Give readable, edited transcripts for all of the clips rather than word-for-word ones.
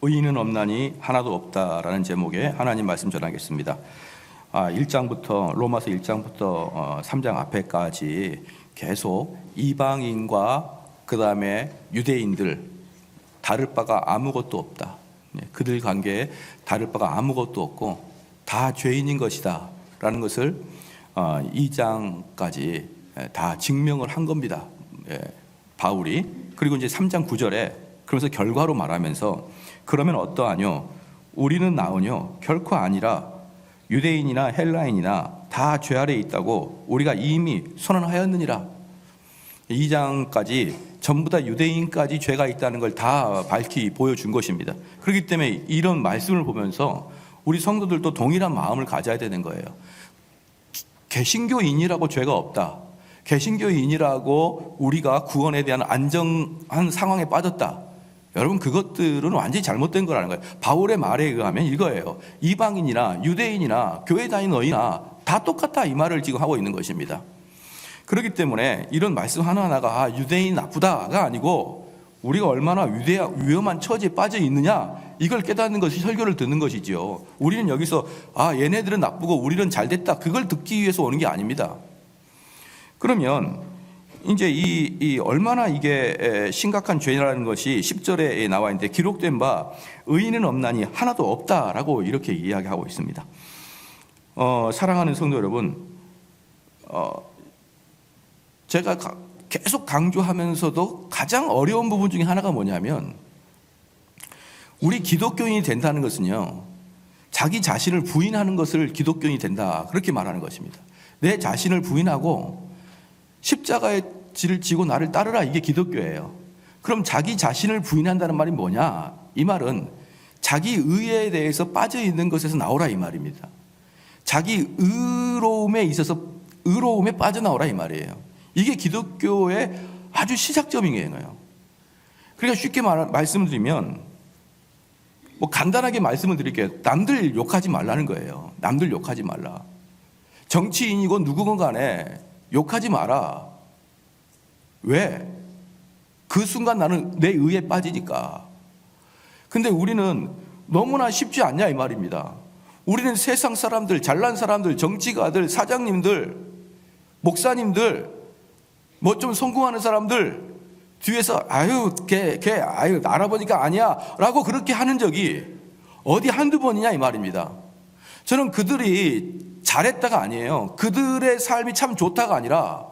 의인은 없나니 하나도 없다라는 제목의 하나님 말씀 전하겠습니다. 1장부터 로마서 1장부터 3장 앞에까지 계속 이방인과 그 다음에 유대인들 다를 바가 아무것도 없다. 그들 관계에 다를 바가 아무것도 없고 다 죄인인 것이다 라는 것을 2장까지 다 증명을 한 겁니다. 바울이. 그리고 이제 3장 9절에 그러면서 결과로 말하면서 그러면 어떠하뇨? 우리는 나으뇨? 결코 아니라 유대인이나 헬라인이나 다 죄 아래에 있다고 우리가 이미 선언하였느니라. 2장까지 전부 다 유대인까지 죄가 있다는 걸 다 밝히 보여준 것입니다. 그렇기 때문에 이런 말씀을 보면서 우리 성도들도 동일한 마음을 가져야 되는 거예요. 개신교인이라고 죄가 없다. 개신교인이라고 우리가 구원에 대한 안정한 상황에 빠졌다. 여러분, 그것들은 완전히 잘못된 거라는 거예요. 바울의 말에 의하면 이거예요. 이방인이나 유대인이나 교회 다니는 너희나 다 똑같다, 이 말을 지금 하고 있는 것입니다. 그렇기 때문에 이런 말씀 하나하나가 유대인 나쁘다가 아니고 우리가 얼마나 위험한 처지에 빠져 있느냐, 이걸 깨닫는 것이 설교를 듣는 것이죠. 우리는 여기서 얘네들은 나쁘고 우리는 잘됐다, 그걸 듣기 위해서 오는 게 아닙니다. 그러면 이제 이 얼마나 이게 심각한 죄라는 것이 10절에 나와 있는데, 기록된 바 의인은 없나니 하나도 없다라고 이렇게 이야기하고 있습니다. 사랑하는 성도 여러분, 제가 계속 강조하면서도 가장 어려운 부분 중에 하나가 뭐냐면, 우리 기독교인이 된다는 것은요, 자기 자신을 부인하는 것을 기독교인이 된다, 그렇게 말하는 것입니다. 내 자신을 부인하고 십자가의 질을 지고 나를 따르라, 이게 기독교예요. 그럼 자기 자신을 부인한다는 말이 뭐냐? 이 말은 자기 의에 대해서 빠져 있는 것에서 나오라, 이 말입니다. 자기 의로움에 있어서 의로움에 빠져나오라, 이 말이에요. 이게 기독교의 아주 시작점이에요. 그러니까 쉽게 말씀을 드리면, 간단하게 말씀을 드릴게요. 남들 욕하지 말라는 거예요. 남들 욕하지 말라. 정치인이고 누구건 간에 욕하지 마라. 왜? 그 순간 나는 내 의에 빠지니까. 근데 우리는 너무나 쉽지 않냐, 이 말입니다. 우리는 세상 사람들, 잘난 사람들, 정치가들, 사장님들, 목사님들, 좀 성공하는 사람들 뒤에서 걔 알아보니까 아니야 라고 그렇게 하는 적이 어디 한두 번이냐, 이 말입니다. 저는 그들이 잘했다가 아니에요. 그들의 삶이 참 좋다가 아니라,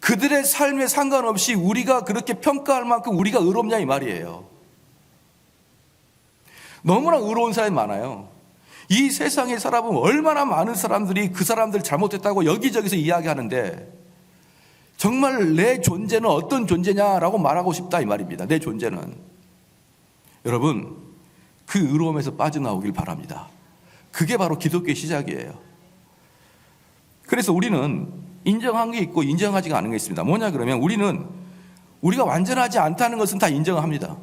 그들의 삶에 상관없이 우리가 그렇게 평가할 만큼 우리가 의롭냐, 이 말이에요. 너무나 의로운 사람이 많아요. 이 세상에 살아보면 얼마나 많은 사람들이 그 사람들 잘못했다고 여기저기서 이야기하는데, 정말 내 존재는 어떤 존재냐라고 말하고 싶다, 이 말입니다. 내 존재는. 여러분, 그 의로움에서 빠져나오길 바랍니다. 그게 바로 기독교의 시작이에요. 그래서 우리는 인정한 게 있고 인정하지가 않은 게 있습니다. 뭐냐 그러면, 우리가 완전하지 않다는 것은 다 인정합니다.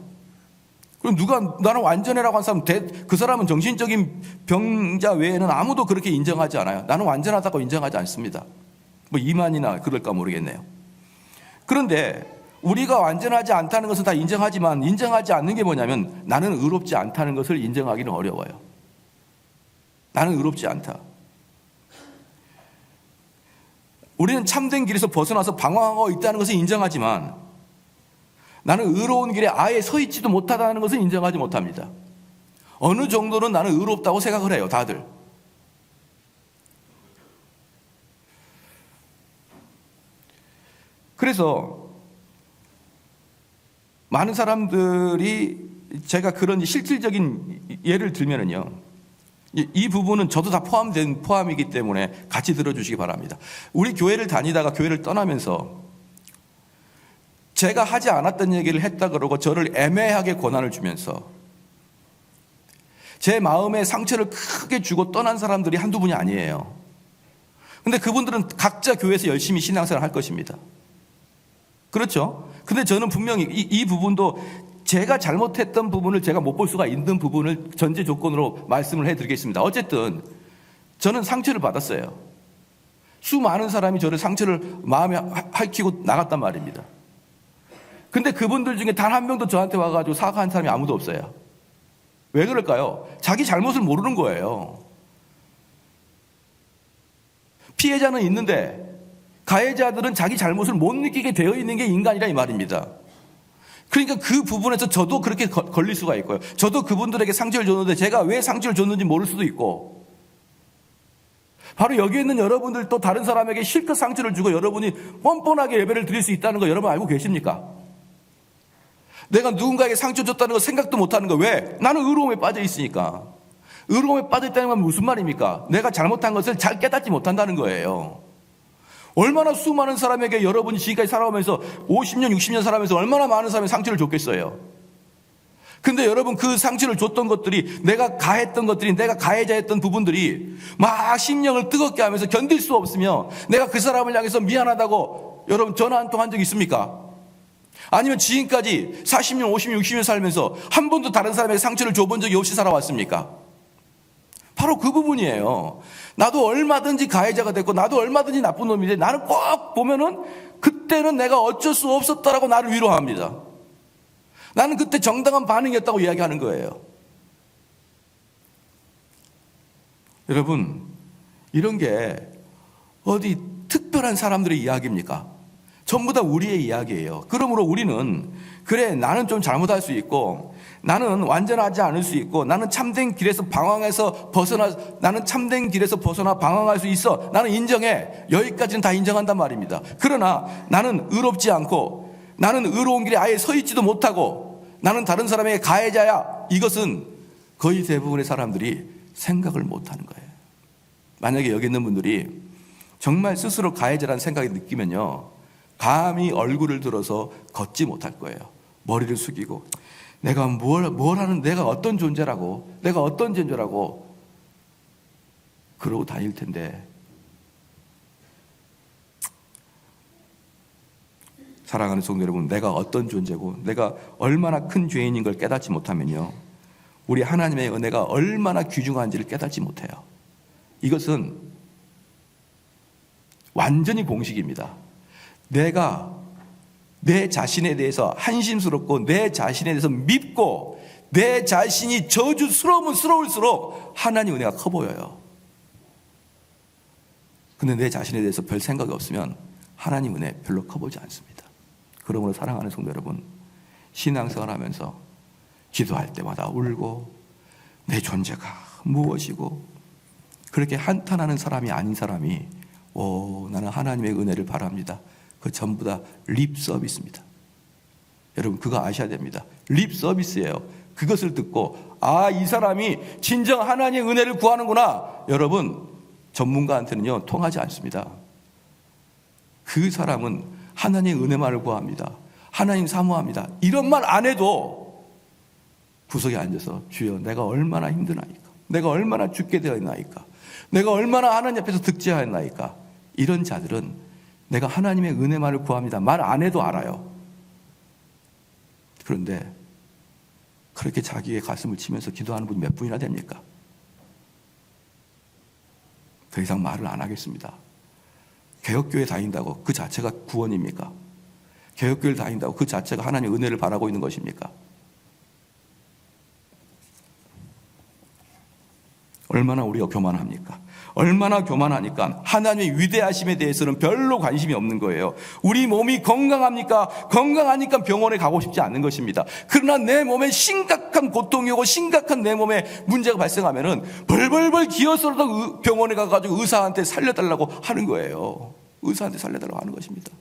그럼 나는 완전해라고 한 사람, 그 사람은 정신적인 병자 외에는 아무도 그렇게 인정하지 않아요. 나는 완전하다고 인정하지 않습니다. 이만이나 그럴까 모르겠네요. 그런데 우리가 완전하지 않다는 것은 다 인정하지만, 인정하지 않는 게 뭐냐면, 나는 의롭지 않다는 것을 인정하기는 어려워요. 나는 의롭지 않다. 우리는 참된 길에서 벗어나서 방황하고 있다는 것을 인정하지만, 나는 의로운 길에 아예 서 있지도 못하다는 것을 인정하지 못합니다. 어느 정도는 나는 의롭다고 생각을 해요, 다들. 그래서 많은 사람들이, 제가 그런 실질적인 예를 들면은요, 이 부분은 저도 다 포함이기 때문에 같이 들어주시기 바랍니다. 우리 교회를 다니다가 교회를 떠나면서 제가 하지 않았던 얘기를 했다 그러고 저를 애매하게 고난을 주면서 제 마음에 상처를 크게 주고 떠난 사람들이 한두 분이 아니에요. 근데 그분들은 각자 교회에서 열심히 신앙생활 할 것입니다. 그렇죠? 근데 저는 분명히 이 부분도 제가 잘못했던 부분을 제가 못 볼 수가 있는 부분을 전제 조건으로 말씀을 해드리겠습니다. 어쨌든 저는 상처를 받았어요. 수많은 사람이 저를 상처를 마음에 핥히고 나갔단 말입니다. 근데 그분들 중에 단 한 명도 저한테 와가지고 사과한 사람이 아무도 없어요. 왜 그럴까요? 자기 잘못을 모르는 거예요. 피해자는 있는데 가해자들은 자기 잘못을 못 느끼게 되어 있는 게 인간이라 이 말입니다. 그러니까 그 부분에서 저도 그렇게 걸릴 수가 있고요. 저도 그분들에게 상처를 줬는데 제가 왜 상처를 줬는지 모를 수도 있고, 바로 여기 있는 여러분들도 다른 사람에게 실컷 상처를 주고 여러분이 뻔뻔하게 예배를 드릴 수 있다는 거 여러분 알고 계십니까? 내가 누군가에게 상처 줬다는 거 생각도 못하는 거 왜? 나는 의로움에 빠져 있으니까. 의로움에 빠져 있다는 건 무슨 말입니까? 내가 잘못한 것을 잘 깨닫지 못한다는 거예요. 얼마나 수많은 사람에게 여러분이 지금까지 살아오면서 50년, 60년 살아오면서 얼마나 많은 사람이 상처를 줬겠어요. 근데 여러분 그 상처를 줬던 것들이, 내가 가했던 것들이, 내가 가해자였던 부분들이 막 심령을 뜨겁게 하면서 견딜 수 없으며 내가 그 사람을 향해서 미안하다고 여러분 전화 한 통 한 적 있습니까? 아니면 지금까지 40년, 50년, 60년 살면서 한 번도 다른 사람에게 상처를 줘본 적이 없이 살아왔습니까? 바로 그 부분이에요. 나도 얼마든지 가해자가 됐고 나도 얼마든지 나쁜 놈인데 나는 꼭 보면은 그때는 내가 어쩔 수 없었다라고 나를 위로합니다. 나는 그때 정당한 반응이었다고 이야기하는 거예요. 여러분, 이런 게 어디 특별한 사람들의 이야기입니까? 전부 다 우리의 이야기예요. 그러므로 우리는 그래 나는 좀 잘못할 수 있고 나는 완전하지 않을 수 있고 나는 참된 길에서 나는 참된 길에서 벗어나 방황할 수 있어. 나는 인정해. 여기까지는 다 인정한단 말입니다. 그러나 나는 의롭지 않고 나는 의로운 길에 아예 서 있지도 못하고 나는 다른 사람에게 가해자야. 이것은 거의 대부분의 사람들이 생각을 못하는 거예요. 만약에 여기 있는 분들이 정말 스스로 가해자라는 생각이 느끼면요, 감히 얼굴을 들어서 걷지 못할 거예요. 머리를 숙이고 내가 뭘 하는, 내가 어떤 존재라고, 내가 어떤 존재라고 그러고 다닐 텐데, 사랑하는 성도 여러분, 내가 어떤 존재고 내가 얼마나 큰 죄인인 걸 깨닫지 못하면요, 우리 하나님의 은혜가 얼마나 귀중한지를 깨닫지 못해요. 이것은 완전히 공식입니다. 내가 내 자신에 대해서 한심스럽고 내 자신에 대해서 밉고 내 자신이 저주스러울수록 하나님 은혜가 커 보여요. 근데 내 자신에 대해서 별 생각이 없으면 하나님 은혜 별로 커 보이지 않습니다. 그러므로 사랑하는 성도 여러분, 신앙생활 하면서 기도할 때마다 울고 내 존재가 무엇이고 그렇게 한탄하는 사람이 아닌 사람이 나는 하나님의 은혜를 바랍니다. 그 전부 다 립 서비스입니다. 여러분 그거 아셔야 됩니다. 립 서비스예요. 그것을 듣고 이 사람이 진정 하나님의 은혜를 구하는구나. 여러분 전문가한테는요 통하지 않습니다. 그 사람은 하나님의 은혜만을 구합니다. 하나님 사모합니다. 이런 말 안 해도 구석에 앉아서 주여 내가 얼마나 힘드나이까, 내가 얼마나 죽게 되어 있나이까, 내가 얼마나 하나님 앞에서 득죄하였나이까. 이런 자들은 내가 하나님의 은혜만을 구합니다. 말 안 해도 알아요. 그런데 그렇게 자기의 가슴을 치면서 기도하는 분이 몇 분이나 됩니까? 더 이상 말을 안 하겠습니다. 개혁교회 다닌다고 그 자체가 구원입니까? 개혁교회를 다닌다고 그 자체가 하나님의 은혜를 바라고 있는 것입니까? 얼마나 우리가 교만합니까? 얼마나 교만하니까 하나님의 위대하심에 대해서는 별로 관심이 없는 거예요. 우리 몸이 건강합니까? 건강하니까 병원에 가고 싶지 않는 것입니다. 그러나 내 몸에 심각한 고통이 오고 심각한 내 몸에 문제가 발생하면은 벌벌벌 기어서라도 병원에 가가지고 의사한테 살려달라고 하는 거예요. 의사한테 살려달라고 하는 것입니다.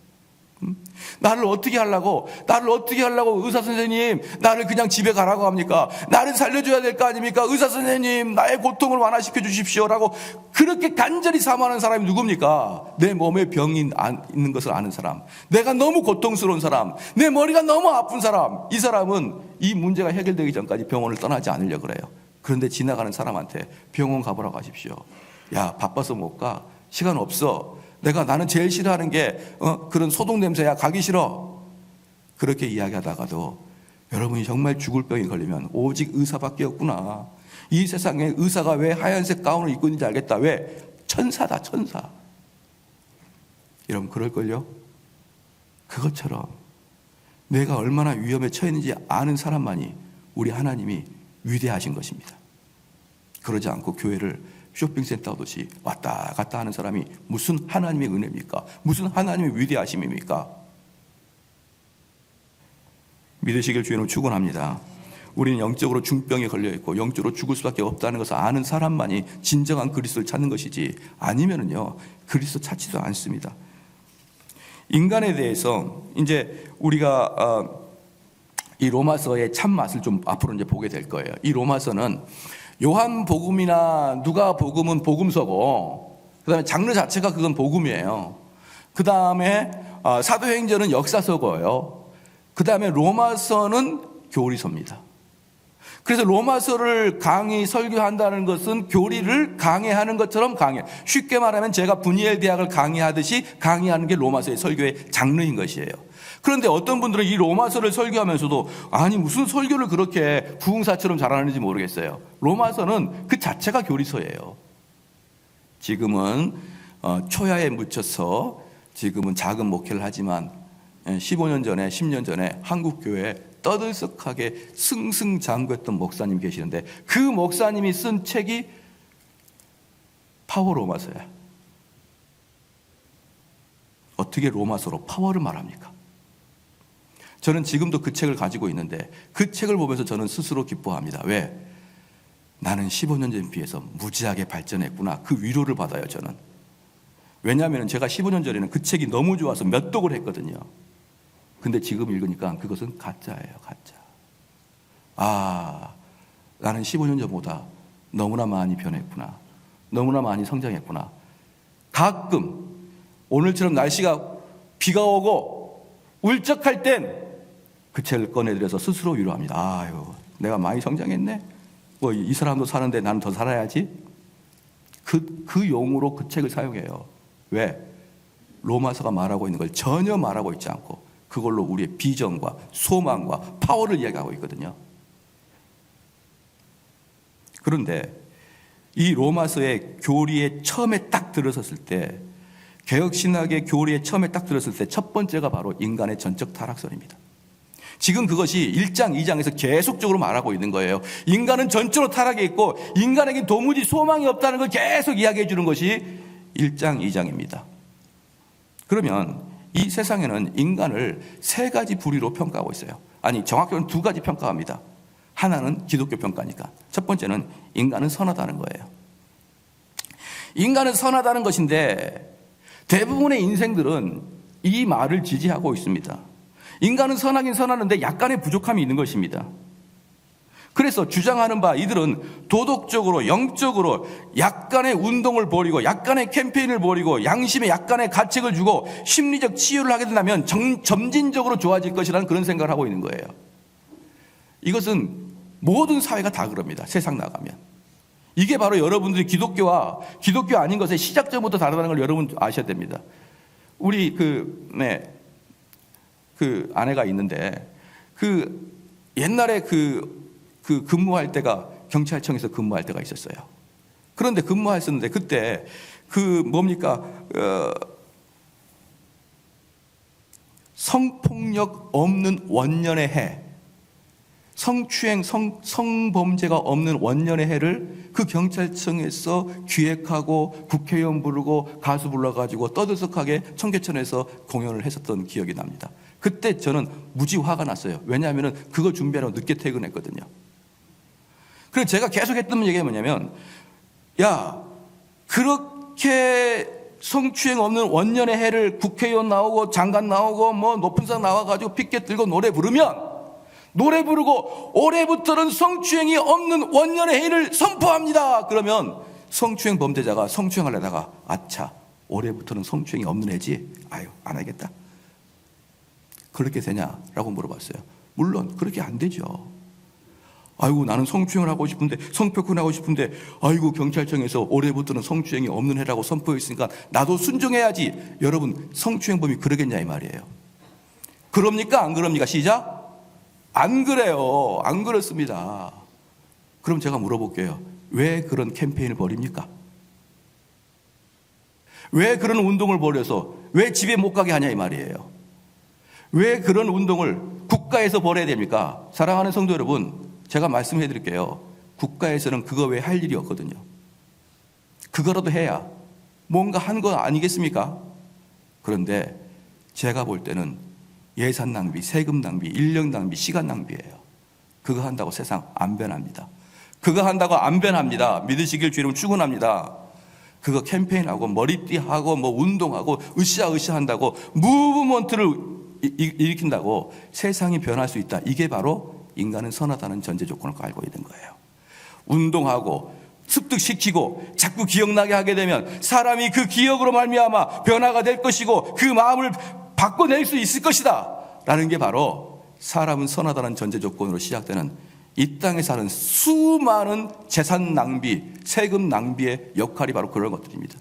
나를 어떻게 하려고 의사 선생님 나를 그냥 집에 가라고 합니까? 나를 살려줘야 될 거 아닙니까? 의사 선생님 나의 고통을 완화시켜 주십시오라고 그렇게 간절히 사모하는 사람이 누굽니까? 내 몸에 병이 있는 것을 아는 사람, 내가 너무 고통스러운 사람, 내 머리가 너무 아픈 사람. 이 사람은 이 문제가 해결되기 전까지 병원을 떠나지 않으려고 그래요. 그런데 지나가는 사람한테 병원 가보라고 하십시오. 야 바빠서 못 가, 시간 없어, 나는 제일 싫어하는 게 그런 소독 냄새야, 가기 싫어. 그렇게 이야기하다가도 여러분이 정말 죽을 병이 걸리면 오직 의사밖에 없구나. 이 세상에 의사가 왜 하얀색 가운을 입고 있는지 알겠다. 왜? 천사다, 천사. 여러분 그럴걸요? 그것처럼 내가 얼마나 위험에 처했는지 아는 사람만이 우리 하나님이 위대하신 것입니다. 그러지 않고 교회를 쇼핑센터 하듯이 왔다 갔다 하는 사람이 무슨 하나님의 은혜입니까? 무슨 하나님의 위대하심입니까? 믿으시길 주님은 축원합니다. 우리는 영적으로 중병에 걸려있고 영적으로 죽을 수밖에 없다는 것을 아는 사람만이 진정한 그리스도를 찾는 것이지, 아니면은요 그리스도 찾지도 않습니다. 인간에 대해서 이제 우리가 이 로마서의 참맛을 좀 앞으로 이제 보게 될 거예요. 이 로마서는 요한복음이나 누가복음은 복음서고, 그다음에 장르 자체가 그건 복음이에요. 그다음에 사도행전은 역사서고요. 그다음에 로마서는 교리서입니다. 그래서 로마서를 강의 설교한다는 것은 교리를 강의하는 것처럼 강의. 쉽게 말하면 제가 분이엘 대학을 강의하듯이 강의하는 게 로마서의 설교의 장르인 것이에요. 그런데 어떤 분들은 이 로마서를 설교하면서도 아니 무슨 설교를 그렇게 부흥사처럼 잘하는지 모르겠어요. 로마서는 그 자체가 교리서예요. 지금은 초야에 묻혀서 지금은 작은 목회를 하지만 15년 전에 10년 전에 한국교회에 떠들썩하게 승승장구했던 목사님 계시는데, 그 목사님이 쓴 책이 파워 로마서야. 어떻게 로마서로 파워를 말합니까? 저는 지금도 그 책을 가지고 있는데 그 책을 보면서 저는 스스로 기뻐합니다. 왜? 나는 15년 전에 비해서 무지하게 발전했구나. 그 위로를 받아요, 저는. 왜냐하면 제가 15년 전에는 그 책이 너무 좋아서 몇 독을 했거든요. 근데 지금 읽으니까 그것은 가짜예요, 가짜. 나는 15년 전보다 너무나 많이 변했구나. 너무나 많이 성장했구나. 가끔 오늘처럼 날씨가 비가 오고 울적할 땐 그 책을 꺼내들여서 스스로 위로합니다. 내가 많이 성장했네. 이 사람도 사는데 나는 더 살아야지. 그 용어로 그 책을 사용해요. 왜? 로마서가 말하고 있는 걸 전혀 말하고 있지 않고 그걸로 우리의 비전과 소망과 파워를 이야기하고 있거든요. 그런데 이 로마서의 교리에 처음에 딱 들어섰을 때, 개혁신학의 교리에 처음에 딱 들었을 때 첫 번째가 바로 인간의 전적 타락선입니다. 지금 그것이 1장, 2장에서 계속적으로 말하고 있는 거예요. 인간은 전적으로 타락해 있고 인간에게 도무지 소망이 없다는 걸 계속 이야기해 주는 것이 1장, 2장입니다. 그러면 이 세상에는 인간을 세 가지 부류로 평가하고 있어요. 아니, 정확히는 두 가지 평가합니다. 하나는 기독교 평가니까. 첫 번째는 인간은 선하다는 거예요. 인간은 선하다는 것인데 대부분의 인생들은 이 말을 지지하고 있습니다. 인간은 선하긴 선하는데 약간의 부족함이 있는 것입니다. 그래서 주장하는 바, 이들은 도덕적으로, 영적으로 약간의 운동을 벌이고 약간의 캠페인을 벌이고 양심에 약간의 가책을 주고 심리적 치유를 하게 된다면 점진적으로 좋아질 것이라는 그런 생각을 하고 있는 거예요. 이것은 모든 사회가 다 그럽니다. 세상 나가면. 이게 바로 여러분들이 기독교와 기독교 아닌 것의 시작점부터 다르다는 걸 여러분 아셔야 됩니다. 우리 그 아내가 있는데 옛날에 근무할 때가 경찰청에서 근무할 때가 있었어요. 그런데 근무했었는데 그때 성폭력 없는 원년의 해, 성추행, 성범죄가 없는 원년의 해를 그 경찰청에서 기획하고 국회의원 부르고 가수 불러가지고 떠들썩하게 청계천에서 공연을 했었던 기억이 납니다. 그때 저는 무지 화가 났어요. 왜냐하면 그거 준비하려고 늦게 퇴근했거든요. 그래서 제가 계속 했던 얘기가 뭐냐면, 야, 그렇게 성추행 없는 원년의 해를 국회의원 나오고 장관 나오고 뭐 높은 상 나와가지고 피켓 들고 노래 부르고 올해부터는 성추행이 없는 원년의 해를 선포합니다. 그러면 성추행 범죄자가 성추행하려다가 아차, 올해부터는 성추행이 없는 해지? 안 하겠다. 그렇게 되냐라고 물어봤어요. 물론 그렇게 안 되죠. 나는 성추행을 하고 싶은데, 성폭행을 하고 싶은데, 경찰청에서 올해부터는 성추행이 없는 해라고 선포했으니까 나도 순종해야지. 여러분, 성추행범이 그러겠냐 이 말이에요. 그럽니까? 안 그럽니까? 시작. 안 그래요. 안 그렇습니다. 그럼 제가 물어볼게요. 왜 그런 캠페인을 벌입니까? 왜 그런 운동을 벌여서 왜 집에 못 가게 하냐 이 말이에요. 왜 그런 운동을 국가에서 벌여야 됩니까? 사랑하는 성도 여러분, 제가 말씀해 드릴게요. 국가에서는 그거 외에 할 일이 없거든요. 그거라도 해야 뭔가 한 거 아니겠습니까? 그런데 제가 볼 때는 예산 낭비, 세금 낭비, 인력 낭비, 시간 낭비예요. 그거 한다고 세상 안 변합니다. 그거 한다고 안 변합니다. 믿으시길 주님 축원합니다. 그거 캠페인하고 머리띠하고 뭐 운동하고 으쌰으쌰 한다고 무브먼트를 일으킨다고 세상이 변할 수 있다. 이게 바로 인간은 선하다는 전제 조건을 깔고 있는 거예요. 운동하고 습득시키고 자꾸 기억나게 하게 되면 사람이 그 기억으로 말미암아 변화가 될 것이고 그 마음을 바꿔낼 수 있을 것이다 라는 게 바로 사람은 선하다는 전제 조건으로 시작되는 이 땅에 사는 수많은 재산 낭비, 세금 낭비의 역할이 바로 그런 것들입니다.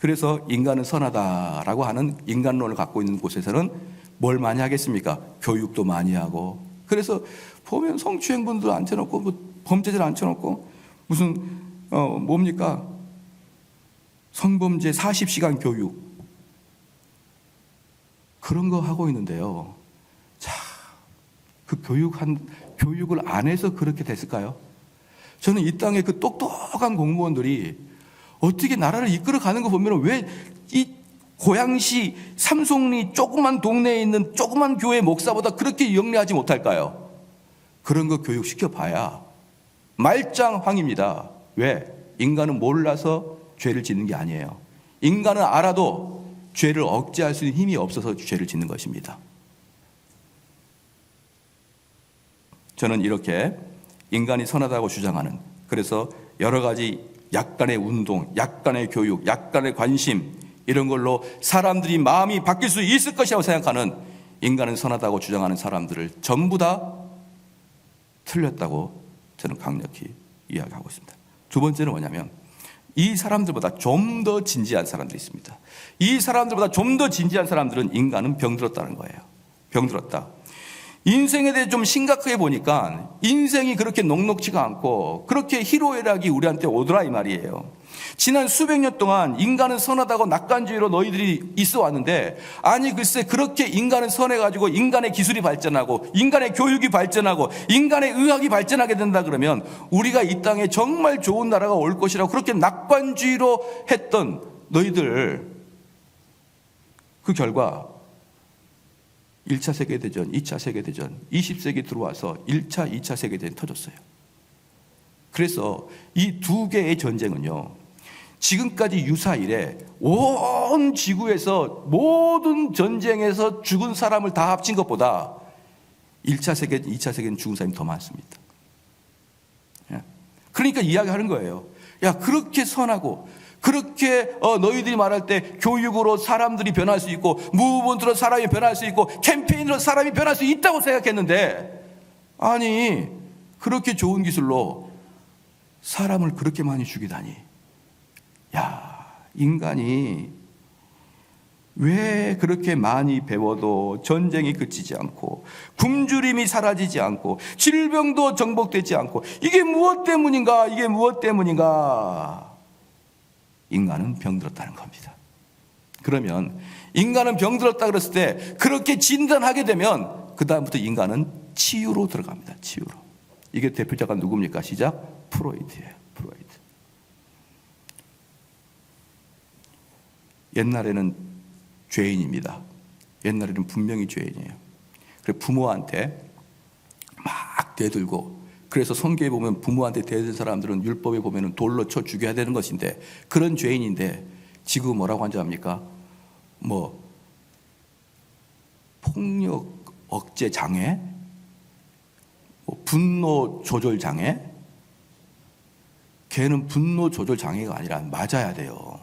그래서 인간은 선하다라고 하는 인간론을 갖고 있는 곳에서는 뭘 많이 하겠습니까? 교육도 많이 하고, 그래서 보면 성추행범도 앉혀놓고 뭐 범죄자를 앉혀놓고 무슨 뭡니까? 성범죄 40시간 교육 그런 거 하고 있는데요. 자, 그 교육을 안 해서 그렇게 됐을까요? 저는 이 땅에 그 똑똑한 공무원들이 어떻게 나라를 이끌어 가는 거 보면 왜 이 고양시 삼송리 조그만 동네에 있는 조그만 교회 목사보다 그렇게 영리하지 못할까요? 그런 거 교육시켜 봐야 말짱황입니다. 왜? 인간은 몰라서 죄를 짓는 게 아니에요. 인간은 알아도 죄를 억제할 수 있는 힘이 없어서 죄를 짓는 것입니다. 저는 이렇게 인간이 선하다고 주장하는, 그래서 여러 가지 약간의 운동, 약간의 교육, 약간의 관심 이런 걸로 사람들이 마음이 바뀔 수 있을 것이라고 생각하는 인간은 선하다고 주장하는 사람들을 전부 다 틀렸다고 저는 강력히 이야기하고 있습니다. 두 번째는 뭐냐면 이 사람들보다 좀 더 진지한 사람들이 있습니다. 이 사람들보다 좀 더 진지한 사람들은 인간은 병들었다는 거예요. 병들었다. 인생에 대해 좀 심각하게 보니까 인생이 그렇게 녹록지가 않고 그렇게 희로애락이 우리한테 오더라 이 말이에요. 지난 수백 년 동안 인간은 선하다고 낙관주의로 너희들이 있어 왔는데, 아니 글쎄 그렇게 인간은 선해가지고 인간의 기술이 발전하고 인간의 교육이 발전하고 인간의 의학이 발전하게 된다 그러면 우리가 이 땅에 정말 좋은 나라가 올 것이라고 그렇게 낙관주의로 했던 너희들, 그 결과 1차 세계대전, 2차 세계대전, 20세기 들어와서 1차, 2차 세계대전이 터졌어요. 그래서 이 두 개의 전쟁은요, 지금까지 유사일에 온 지구에서 모든 전쟁에서 죽은 사람을 다 합친 것보다 1차 세계, 2차 세계는 죽은 사람이 더 많습니다. 그러니까 이야기하는 거예요. 야, 그렇게 선하고 그렇게 너희들이 말할 때 교육으로 사람들이 변할 수 있고 무브먼트로 사람이 변할 수 있고 캠페인으로 사람이 변할 수 있다고 생각했는데, 아니 그렇게 좋은 기술로 사람을 그렇게 많이 죽이다니. 야, 인간이 왜 그렇게 많이 배워도 전쟁이 그치지 않고 굶주림이 사라지지 않고 질병도 정복되지 않고 이게 무엇 때문인가? 이게 무엇 때문인가? 인간은 병들었다는 겁니다. 그러면 인간은 병들었다 그랬을 때 그렇게 진단하게 되면 그 다음부터 인간은 치유로 들어갑니다. 치유로. 이게 대표자가 누굽니까? 시작, 프로이트예요. 프로이트. 옛날에는 죄인입니다. 옛날에는 분명히 죄인이에요. 그래서 부모한테 막 대들고, 그래서 성경에 보면 부모한테 대든 사람들은 율법에 보면 돌로 쳐 죽여야 되는 것인데 그런 죄인인데 지금 뭐라고 한지 압니까? 뭐 폭력 억제 장애, 뭐 분노 조절 장애. 걔는 분노 조절 장애가 아니라 맞아야 돼요.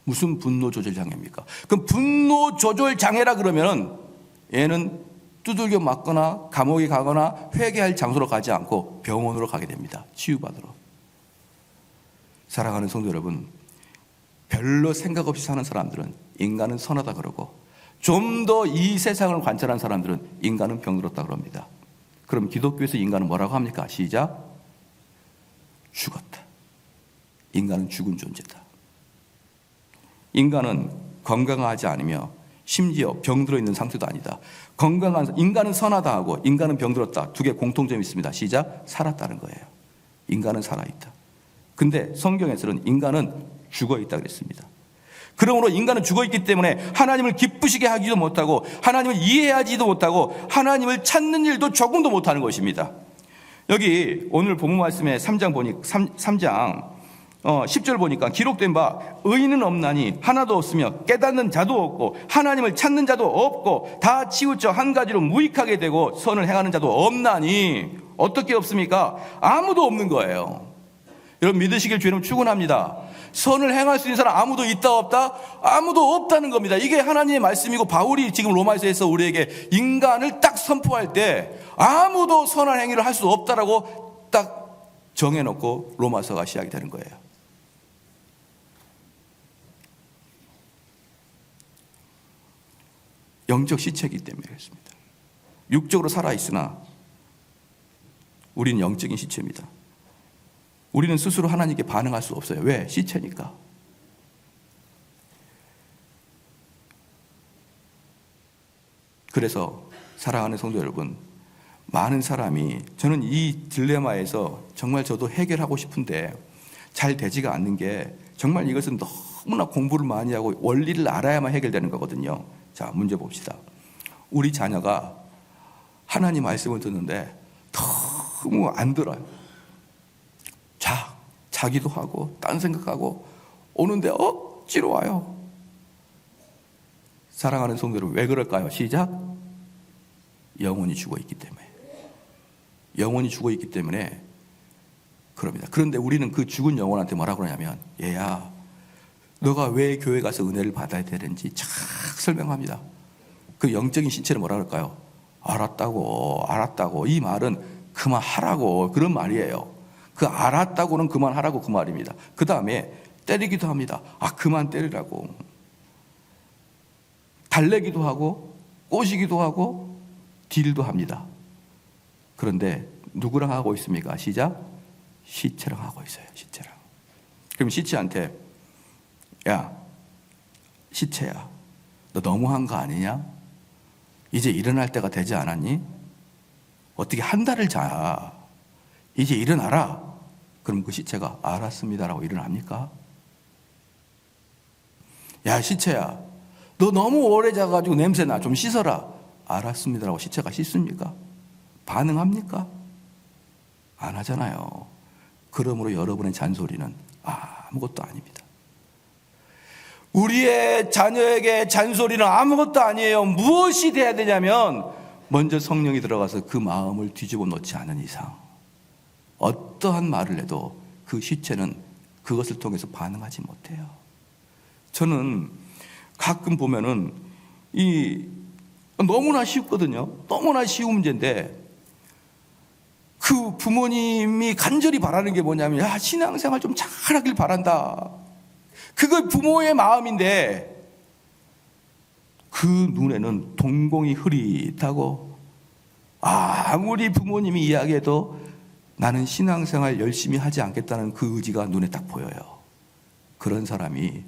무슨 분노 조절 장애입니까? 그럼 분노 조절 장애라 그러면은 얘는 두들겨 맞거나 감옥에 가거나 회개할 장소로 가지 않고 병원으로 가게 됩니다. 치유받으러. 사랑하는 성도 여러분, 별로 생각 없이 사는 사람들은 인간은 선하다 그러고 좀 더 이 세상을 관찰한 사람들은 인간은 병들었다 그럽니다. 그럼 기독교에서 인간은 뭐라고 합니까? 시작. 죽었다. 인간은 죽은 존재다. 인간은 건강하지 않으며 심지어 병들어 있는 상태도 아니다. 건강한 인간은 선하다 하고 인간은 병들었다. 두 개 공통점이 있습니다. 시작. 살았다는 거예요. 인간은 살아있다. 근데 성경에서는 인간은 죽어있다 그랬습니다. 그러므로 인간은 죽어있기 때문에 하나님을 기쁘시게 하지도 못하고 하나님을 이해하지도 못하고 하나님을 찾는 일도 조금도 못하는 것입니다. 여기 오늘 본문 말씀에 3장 10절 보니까 기록된 바 의인은 없나니 하나도 없으며 깨닫는 자도 없고 하나님을 찾는 자도 없고 다 치우쳐 한 가지로 무익하게 되고 선을 행하는 자도 없나니 어떻게 없습니까? 아무도 없는 거예요. 여러분 믿으시길 주님 축원합니다. 선을 행할 수 있는 사람 아무도 있다 없다? 아무도 없다는 겁니다. 이게 하나님의 말씀이고 바울이 지금 로마서에서 우리에게 인간을 딱 선포할 때 아무도 선한 행위를 할 수 없다라고 딱 정해놓고 로마서가 시작이 되는 거예요. 영적 시체이기 때문에 그렇습니다. 육적으로 살아있으나 우리는 영적인 시체입니다. 우리는 스스로 하나님께 반응할 수 없어요. 왜? 시체니까. 그래서 사랑하는 성도 여러분, 많은 사람이 저는 이 딜레마에서 정말 저도 해결하고 싶은데 잘 되지가 않는 게 정말 이것은 너무나 공부를 많이 하고 원리를 알아야만 해결되는 거거든요. 자, 문제 봅시다. 우리 자녀가 하나님 말씀을 듣는데 너무 안 들어요. 자기도 하고 딴 생각하고 오는데 억지로 와요. 사랑하는 성도 여러분, 왜 그럴까요? 시작. 영혼이 죽어있기 때문에. 영혼이 죽어있기 때문에 그럽니다. 그런데 우리는 그 죽은 영혼한테 뭐라고 그러냐면 얘야 너가 왜 교회 가서 은혜를 받아야 되는지 착 설명합니다. 그 영적인 신체는 뭐라 그럴까요? 알았다고. 이 말은 그만하라고 그런 말이에요. 그 알았다고는 그만하라고 그 말입니다. 그 다음에 때리기도 합니다. 그만 때리라고. 달래기도 하고 꼬시기도 하고 딜도 합니다. 그런데 누구랑 하고 있습니까? 시작. 시체랑 하고 있어요. 시체랑. 그럼 시체한테 야 시체야 너 너무한 거 아니냐? 이제 일어날 때가 되지 않았니? 어떻게 한 달을 자. 이제 일어나라. 그럼 그 시체가 알았습니다라고 일어납니까? 야 시체야 너 너무 오래 자가지고 냄새나 좀 씻어라. 알았습니다라고 시체가 씻습니까? 반응합니까? 안 하잖아요. 그러므로 여러분의 잔소리는 아무것도 아닙니다. 우리의 자녀에게 잔소리는 아무것도 아니에요. 무엇이 돼야 되냐면 먼저 성령이 들어가서 그 마음을 뒤집어 놓지 않은 이상 어떠한 말을 해도 그 시체는 그것을 통해서 반응하지 못해요. 저는 가끔 보면은 너무나 쉽거든요. 너무나 쉬운 문제인데 그 부모님이 간절히 바라는 게 뭐냐면 신앙생활 좀 잘하길 바란다. 그거 부모의 마음인데 그 눈에는 동공이 흐릿하고 아무리 부모님이 이야기해도 나는 신앙생활 열심히 하지 않겠다는 그 의지가 눈에 딱 보여요. 그런 사람이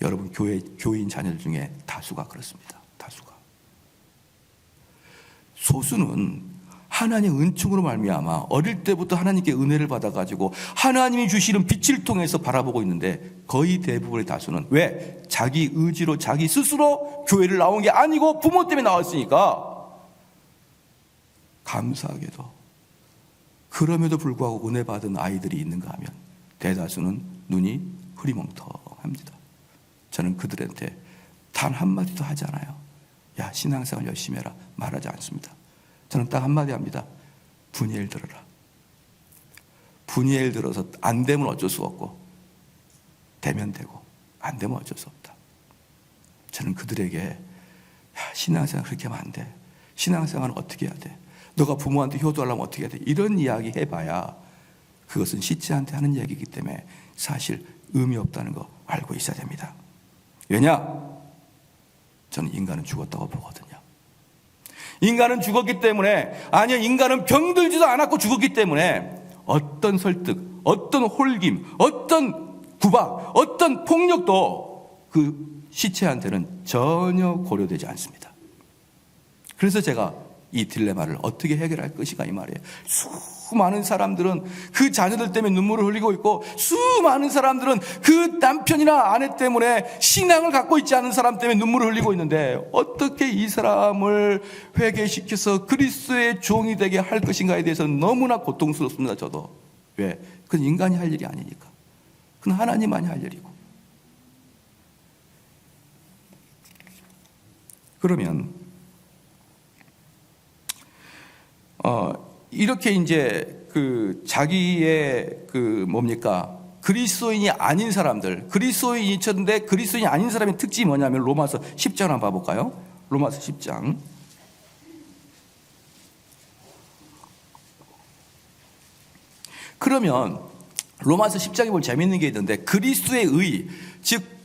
여러분 교인 자녀들 중에 다수가 그렇습니다. 다수가. 소수는 하나님의 은총으로 말미암아 어릴 때부터 하나님께 은혜를 받아가지고 하나님이 주시는 빛을 통해서 바라보고 있는데 거의 대부분의 다수는 왜? 자기 의지로 자기 스스로 교회를 나온 게 아니고 부모 때문에 나왔으니까. 감사하게도 그럼에도 불구하고 은혜 받은 아이들이 있는가 하면 대다수는 눈이 흐리멍텅합니다. 저는 그들한테 단 한마디도 하지 않아요. 야 신앙생활 열심히 해라 말하지 않습니다. 저는 딱 한마디 합니다. 분이엘 들어라. 분이엘 들어서 안 되면 어쩔 수 없고 되면 되고 안 되면 어쩔 수 없다. 저는 그들에게 신앙생활 그렇게 하면 안 돼. 신앙생활은 어떻게 해야 돼? 너가 부모한테 효도하려면 어떻게 해야 돼? 이런 이야기 해봐야 그것은 시체한테 하는 얘기이기 때문에 사실 의미 없다는 거 알고 있어야 됩니다. 왜냐? 저는 인간은 죽었다고 보거든요. 인간은 죽었기 때문에 인간은 병들지도 않았고 죽었기 때문에 어떤 설득, 어떤 홀김, 어떤 구박, 어떤 폭력도 그 시체한테는 전혀 고려되지 않습니다. 그래서 제가 이 딜레마를 어떻게 해결할 것인가 이 말이에요. 수많은 사람들은 그 자녀들 때문에 눈물을 흘리고 있고, 수많은 사람들은 그 남편이나 아내 때문에 신앙을 갖고 있지 않은 사람 때문에 눈물을 흘리고 있는데, 어떻게 이 사람을 회개시켜서 그리스도의 종이 되게 할 것인가에 대해서 너무나 고통스럽습니다. 저도. 왜? 그건 인간이 할 일이 아니니까. 그건 하나님만이 할 일이고. 그러면 이렇게 이제 그 자기의 그 뭡니까? 그리스도인이 아닌 사람들, 그리스도인이쳤는데 그리스도인이 아닌 사람의 특징이 뭐냐면 로마서 10장 한번 봐볼까요? 로마서 10장. 그러면 로마서 10장에 보면 재밌는 게 있는데, 그리스도의 의, 즉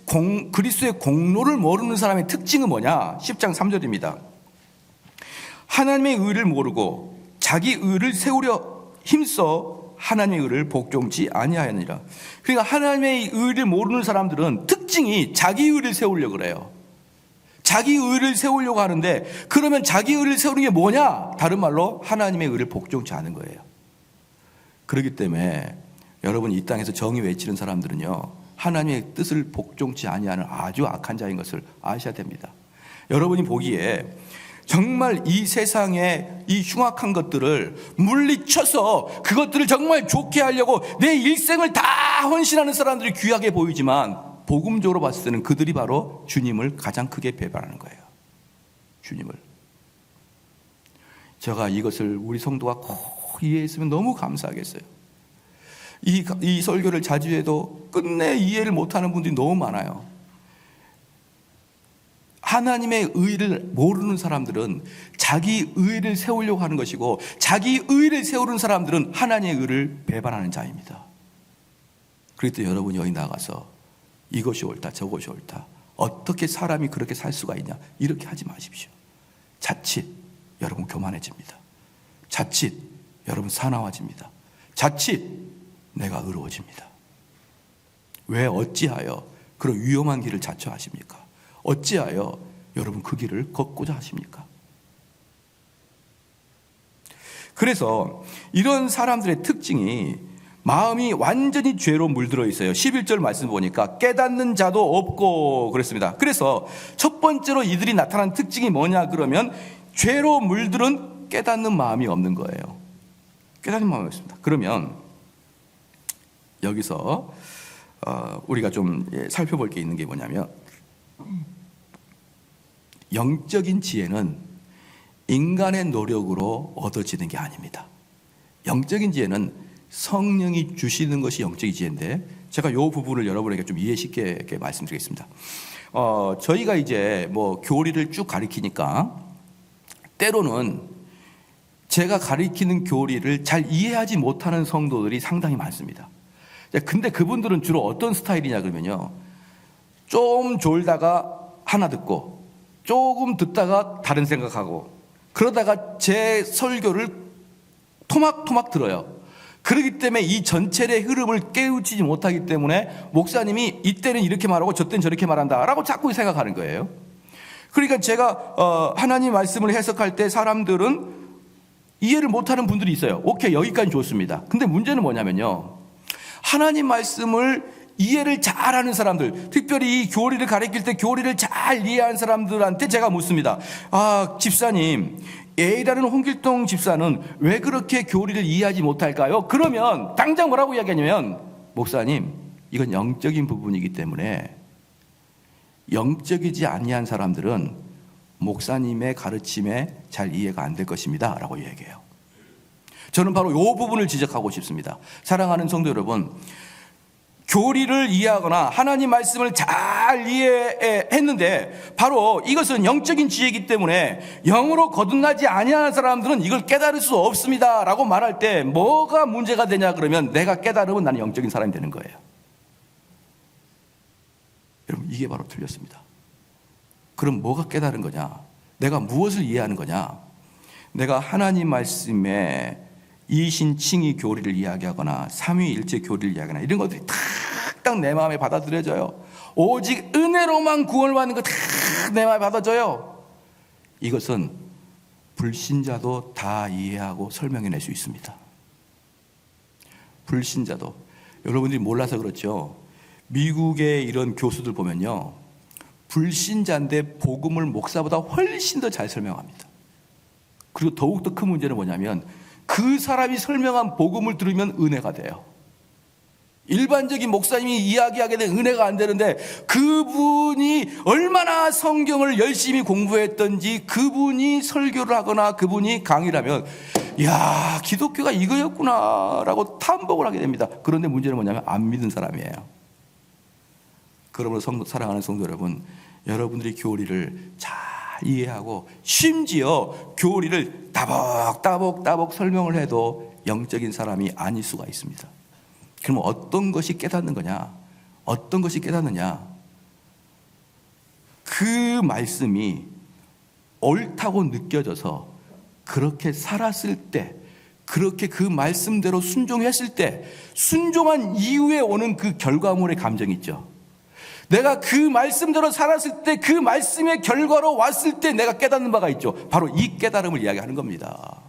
그리스도의 공로를 모르는 사람의 특징은 뭐냐? 10장 3절입니다. 하나님의 의를 모르고 자기 의를 세우려 힘써 하나님의 의를 복종치 아니하였느니라. 그러니까 하나님의 의를 모르는 사람들은 특징이 자기 의를 세우려고 그래요. 자기 의를 세우려고 하는데, 그러면 자기 의를 세우는 게 뭐냐? 다른 말로 하나님의 의를 복종치 않은 거예요. 그렇기 때문에 여러분, 이 땅에서 정의 외치는 사람들은요, 하나님의 뜻을 복종치 아니하는 아주 악한 자인 것을 아셔야 됩니다. 여러분이 보기에 정말 이 세상의 이 흉악한 것들을 물리쳐서 그것들을 정말 좋게 하려고 내 일생을 다 헌신하는 사람들이 귀하게 보이지만, 복음적으로 봤을 때는 그들이 바로 주님을 가장 크게 배반하는 거예요. 주님을. 제가 이것을 우리 성도가 꼭 이해했으면 너무 감사하겠어요. 이 설교를 자주 해도 끝내 이해를 못하는 분들이 너무 많아요. 하나님의 의를 모르는 사람들은 자기 의를 세우려고 하는 것이고, 자기 의를 세우는 사람들은 하나님의 의를 배반하는 자입니다. 그럴 때 여러분이 여기 나가서 이것이 옳다 저것이 옳다, 어떻게 사람이 그렇게 살 수가 있냐, 이렇게 하지 마십시오. 자칫 여러분 교만해집니다. 자칫 여러분 사나워집니다. 자칫 내가 의로워집니다. 왜 어찌하여 그런 위험한 길을 자처하십니까? 어찌하여 여러분 그 길을 걷고자 하십니까? 그래서 이런 사람들의 특징이 마음이 완전히 죄로 물들어 있어요. 11절 말씀 보니까 깨닫는 자도 없고 그랬습니다. 그래서 첫 번째로 이들이 나타난 특징이 뭐냐 그러면, 죄로 물들은 깨닫는 마음이 없는 거예요. 깨닫는 마음이 없습니다. 그러면 여기서 우리가 좀 살펴볼 게 있는 게 뭐냐면, 영적인 지혜는 인간의 노력으로 얻어지는 게 아닙니다. 영적인 지혜는 성령이 주시는 것이 영적인 지혜인데, 제가 이 부분을 여러분에게 좀 이해 쉽게 말씀드리겠습니다. 저희가 이제 뭐 교리를 쭉 가리키니까 때로는 제가 가리키는 교리를 잘 이해하지 못하는 성도들이 상당히 많습니다. 근데 그분들은 주로 어떤 스타일이냐 그러면요, 좀 졸다가 하나 듣고 조금 듣다가 다른 생각하고, 그러다가 제 설교를 토막토막 들어요. 그렇기 때문에 이 전체의 흐름을 깨우치지 못하기 때문에 목사님이 이때는 이렇게 말하고 저때는 저렇게 말한다라고 자꾸 생각하는 거예요. 그러니까 제가 하나님 말씀을 해석할 때 사람들은 이해를 못하는 분들이 있어요. 오케이, 여기까지 좋습니다. 근데 문제는 뭐냐면요, 하나님 말씀을 이해를 잘하는 사람들, 특별히 이 교리를 가르칠 때 교리를 잘 이해하는 사람들한테 제가 묻습니다. 집사님, A라는 홍길동 집사는 왜 그렇게 교리를 이해하지 못할까요? 그러면 당장 뭐라고 이야기하냐면, 목사님, 이건 영적인 부분이기 때문에 영적이지 아니한 사람들은 목사님의 가르침에 잘 이해가 안 될 것입니다 라고 얘기해요. 저는 바로 이 부분을 지적하고 싶습니다. 사랑하는 성도 여러분, 교리를 이해하거나 하나님 말씀을 잘 이해했는데 바로 이것은 영적인 지혜이기 때문에 영으로 거듭나지 아니하는 사람들은 이걸 깨달을 수 없습니다 라고 말할 때 뭐가 문제가 되냐 그러면, 내가 깨달으면 나는 영적인 사람이 되는 거예요. 여러분, 이게 바로 틀렸습니다. 그럼 뭐가 깨달은 거냐? 내가 무엇을 이해하는 거냐? 내가 하나님 말씀에 이신칭의 교리를 이야기하거나 삼위일체 교리를 이야기하거나 이런 것들이 딱 내 마음에 받아들여져요. 오직 은혜로만 구원을 받는 거 다 내 말 받아줘요. 이것은 불신자도 다 이해하고 설명해낼 수 있습니다. 불신자도. 여러분들이 몰라서 그렇죠. 미국의 이런 교수들 보면요, 불신자인데 복음을 목사보다 훨씬 더 잘 설명합니다. 그리고 더욱더 큰 문제는 뭐냐면 그 사람이 설명한 복음을 들으면 은혜가 돼요. 일반적인 목사님이 이야기하게 된 은혜가 안 되는데, 그분이 얼마나 성경을 열심히 공부했던지 그분이 설교를 하거나 그분이 강의를 하면 야, 기독교가 이거였구나 라고 탐복을 하게 됩니다. 그런데 문제는 뭐냐면 안 믿은 사람이에요. 그러므로 사랑하는 성도 여러분, 여러분들이 교리를 잘 이해하고 심지어 교리를 따복따복 설명을 해도 영적인 사람이 아닐 수가 있습니다. 그러면 어떤 것이 깨닫는 거냐? 어떤 것이 깨닫느냐? 그 말씀이 옳다고 느껴져서 그렇게 살았을 때, 그렇게 그 말씀대로 순종했을 때, 순종한 이후에 오는 그 결과물의 감정이 있죠. 내가 그 말씀대로 살았을 때, 그 말씀의 결과로 왔을 때 내가 깨닫는 바가 있죠. 바로 이 깨달음을 이야기하는 겁니다.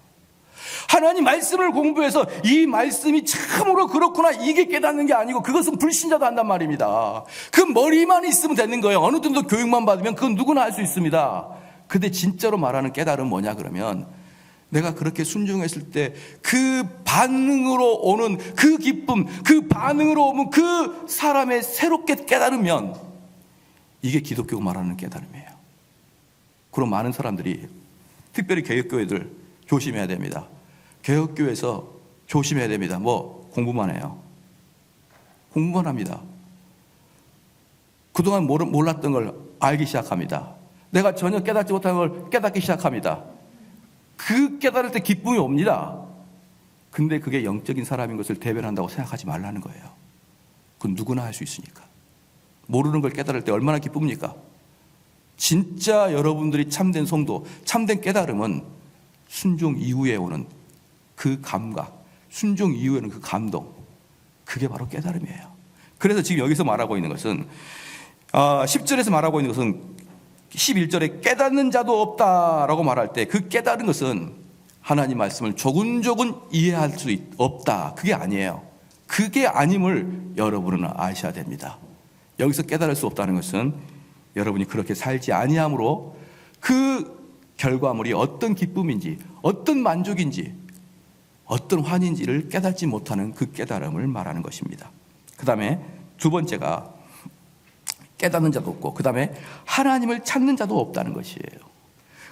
하나님 말씀을 공부해서 이 말씀이 참으로 그렇구나, 이게 깨닫는 게 아니고 그것은 불신자도 한단 말입니다. 그 머리만 있으면 되는 거예요. 어느 정도 교육만 받으면 그건 누구나 할 수 있습니다. 근데 진짜로 말하는 깨달음은 뭐냐 그러면, 내가 그렇게 순종했을 때 그 반응으로 오는 그 기쁨, 그 반응으로 오는 그 사람의 새롭게 깨달으면 이게 기독교가 말하는 깨달음이에요. 그럼 많은 사람들이, 특별히 개혁교회들 조심해야 됩니다. 개혁교회에서 조심해야 됩니다. 뭐 공부만 해요. 공부만 합니다. 그동안 몰랐던 걸 알기 시작합니다. 내가 전혀 깨닫지 못한 걸 깨닫기 시작합니다. 그 깨달을 때 기쁨이 옵니다. 근데 그게 영적인 사람인 것을 대변한다고 생각하지 말라는 거예요. 그건 누구나 할 수 있으니까. 모르는 걸 깨달을 때 얼마나 기쁩니까? 진짜 여러분들이 참된 성도, 참된 깨달음은 순종 이후에 오는 그 감각, 순종 이후에는 그 감동, 그게 바로 깨달음이에요. 그래서 지금 여기서 말하고 있는 것은 10절에서 말하고 있는 것은 11절에 깨닫는 자도 없다라고 말할 때 그 깨달은 것은 하나님 말씀을 조근조근 이해할 수 없다, 그게 아니에요. 그게 아님을 여러분은 아셔야 됩니다. 여기서 깨달을 수 없다는 것은 여러분이 그렇게 살지 아니함으로 그 결과물이 어떤 기쁨인지, 어떤 만족인지, 어떤 환인지를 깨닫지 못하는 그 깨달음을 말하는 것입니다. 그 다음에 두 번째가 깨닫는 자도 없고, 그 다음에 하나님을 찾는 자도 없다는 것이에요.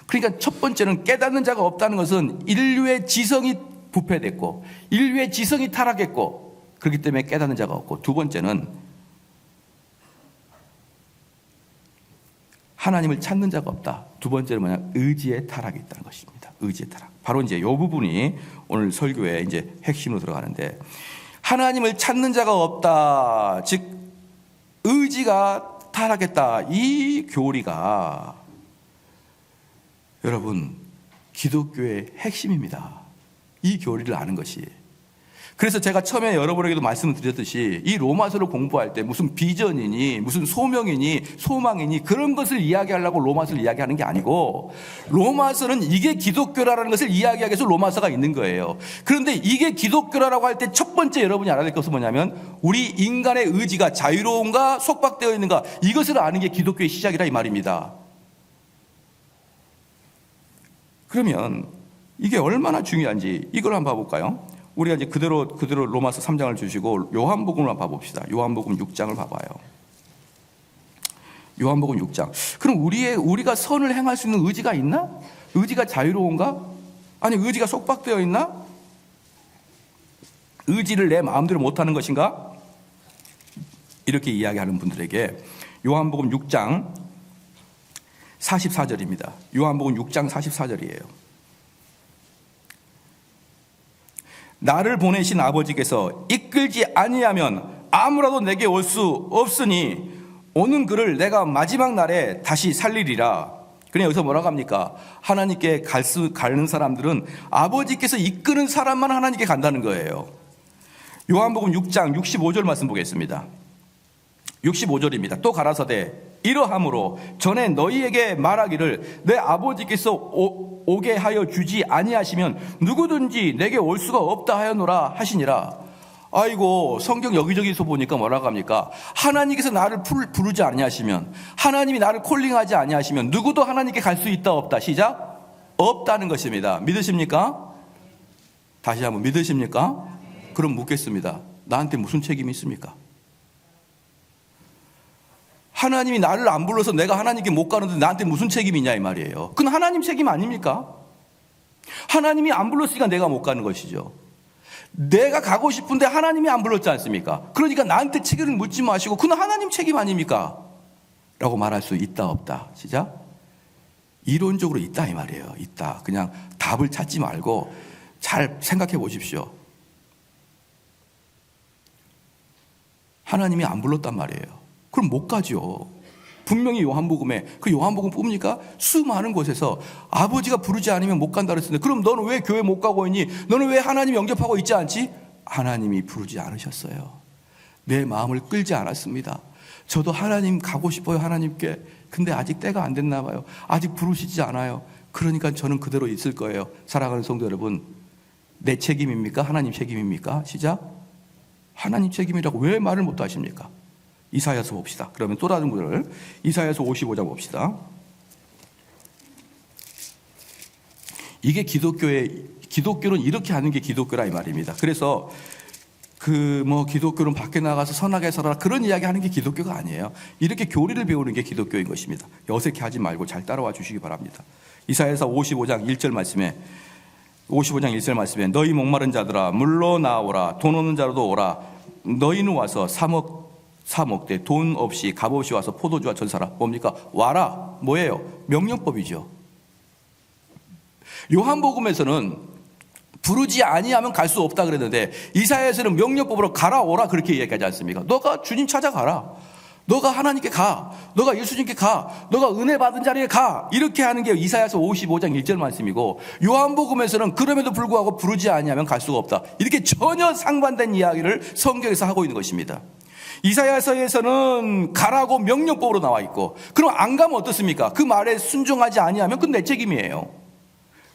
그러니까 첫 번째는 깨닫는 자가 없다는 것은 인류의 지성이 부패됐고 인류의 지성이 타락했고 그렇기 때문에 깨닫는 자가 없고, 두 번째는 하나님을 찾는 자가 없다. 두 번째는 뭐냐? 의지의 타락이 있다는 것입니다. 의지의 타락. 바로 이제 이 부분이 오늘 설교의 이제 핵심으로 들어가는데, 하나님을 찾는 자가 없다, 즉 의지가 타락했다, 이 교리가 여러분 기독교의 핵심입니다. 이 교리를 아는 것이. 그래서 제가 처음에 여러분에게도 말씀을 드렸듯이 이 로마서를 공부할 때 무슨 비전이니 무슨 소명이니 소망이니 그런 것을 이야기하려고 로마서를 이야기하는 게 아니고, 로마서는 이게 기독교라는 것을 이야기하기 위해서 로마서가 있는 거예요. 그런데 이게 기독교라고 할 때 첫 번째 여러분이 알아야 될 것은 뭐냐면, 우리 인간의 의지가 자유로운가 속박되어 있는가, 이것을 아는 게 기독교의 시작이라 이 말입니다. 그러면 이게 얼마나 중요한지 이걸 한번 봐볼까요? 우리가 이제 그대로 로마서 3장을 주시고 요한복음을 한번 봐봅시다. 요한복음 6장을 봐봐요. 요한복음 6장. 그럼 우리가 선을 행할 수 있는 의지가 있나? 의지가 자유로운가? 아니, 의지가 속박되어 있나? 의지를 내 마음대로 못하는 것인가? 이렇게 이야기하는 분들에게 요한복음 6장 44절입니다. 요한복음 6장 44절이에요. 나를 보내신 아버지께서 이끌지 아니하면 아무라도 내게 올 수 없으니 오는 그를 내가 마지막 날에 다시 살리리라. 그냥 여기서 뭐라고 합니까? 하나님께 가는 사람들은 아버지께서 이끄는 사람만 하나님께 간다는 거예요. 요한복음 6장 65절 말씀 보겠습니다. 65절입니다. 또 가라사대 이러함으로 전에 너희에게 말하기를 내 아버지께서 오게 하여 주지 아니하시면 누구든지 내게 올 수가 없다 하였노라 하시니라. 아이고, 성경 여기저기서 보니까 뭐라고 합니까? 하나님께서 나를 부르지 아니하시면, 하나님이 나를 콜링하지 아니하시면 누구도 하나님께 갈 수 있다 없다. 시작. 없다는 것입니다. 믿으십니까? 다시 한번 믿으십니까? 그럼 묻겠습니다. 나한테 무슨 책임이 있습니까? 하나님이 나를 안 불러서 내가 하나님께 못 가는데 나한테 무슨 책임이 있냐 이 말이에요. 그건 하나님 책임 아닙니까? 하나님이 안 불렀으니까 내가 못 가는 것이죠. 내가 가고 싶은데 하나님이 안 불렀지 않습니까? 그러니까 나한테 책임을 묻지 마시고 그건 하나님 책임 아닙니까? 라고 말할 수 있다 없다. 시작. 이론적으로 있다 이 말이에요. 있다. 그냥 답을 찾지 말고 잘 생각해 보십시오. 하나님이 안 불렀단 말이에요. 그럼 못 가죠. 분명히 요한복음에, 그 요한복음 뽑으니까 수많은 곳에서 아버지가 부르지 않으면 못 간다 그랬는데, 그럼 너는 왜 교회 못 가고 있니? 너는 왜 하나님 영접하고 있지 않지? 하나님이 부르지 않으셨어요. 내 마음을 끌지 않았습니다. 저도 하나님 가고 싶어요, 하나님께. 근데 아직 때가 안 됐나 봐요. 아직 부르시지 않아요. 그러니까 저는 그대로 있을 거예요. 사랑하는 성도 여러분, 내 책임입니까? 하나님 책임입니까? 시작. 하나님 책임이라고 왜 말을 못 하십니까? 이사야서 봅시다. 그러면 또 다른 구절을 이사야서 55장 봅시다. 이게 기독교는 이렇게 하는 게 기독교라 이 말입니다. 그래서 기독교는 밖에 나가서 선하게 살아라 그런 이야기 하는 게 기독교가 아니에요. 이렇게 교리를 배우는 게 기독교인 것입니다. 어색해하지 말고 잘 따라와 주시기 바랍니다. 이사야서 55장 1절 말씀에 너희 목마른 자들아 물러나오라. 돈 없는 자로도 오라. 너희는 와서 사먹되 돈 없이 값 없이 와서 포도주와 전 사라. 뭡니까? 와라. 뭐예요? 명령법이죠. 요한복음에서는 부르지 아니하면 갈 수 없다 그랬는데 이사야에서는 명령법으로 가라 오라 그렇게 얘기하지 않습니까? 너가 주님 찾아가라. 너가 하나님께 가. 너가 예수님께 가. 너가 은혜 받은 자리에 가. 이렇게 하는 게 이사야서 55장 1절 말씀이고, 요한복음에서는 그럼에도 불구하고 부르지 아니하면 갈 수가 없다. 이렇게 전혀 상반된 이야기를 성경에서 하고 있는 것입니다. 이사야서에서는 가라고 명령법으로 나와 있고, 그럼 안 가면 어떻습니까? 그 말에 순종하지 아니하면 그건 내 책임이에요.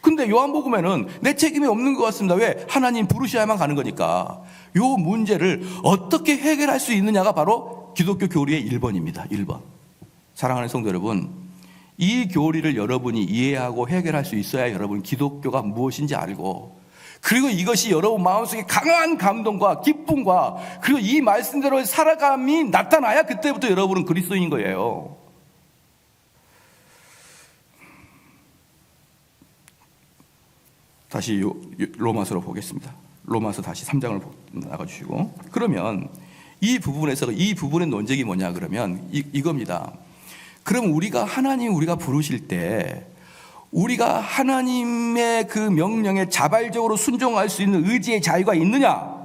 근데 요한복음에는 내 책임이 없는 것 같습니다. 왜? 하나님 부르셔야만 가는 거니까. 요 문제를 어떻게 해결할 수 있느냐가 바로 기독교 교리의 1번입니다. 1번. 사랑하는 성도 여러분, 이 교리를 여러분이 이해하고 해결할 수 있어야 여러분 기독교가 무엇인지 알고, 그리고 이것이 여러분 마음속에 강한 감동과 기쁨과 그리고 이 말씀대로 살아감이 나타나야 그때부터 여러분은 그리스도인인 거예요. 다시 로마서로 보겠습니다. 로마서 다시 3장을 나가주시고, 그러면 이 부분의 논쟁이 뭐냐 그러면 이겁니다. 그럼 우리가 부르실 때 우리가 하나님의 그 명령에 자발적으로 순종할 수 있는 의지의 자유가 있느냐?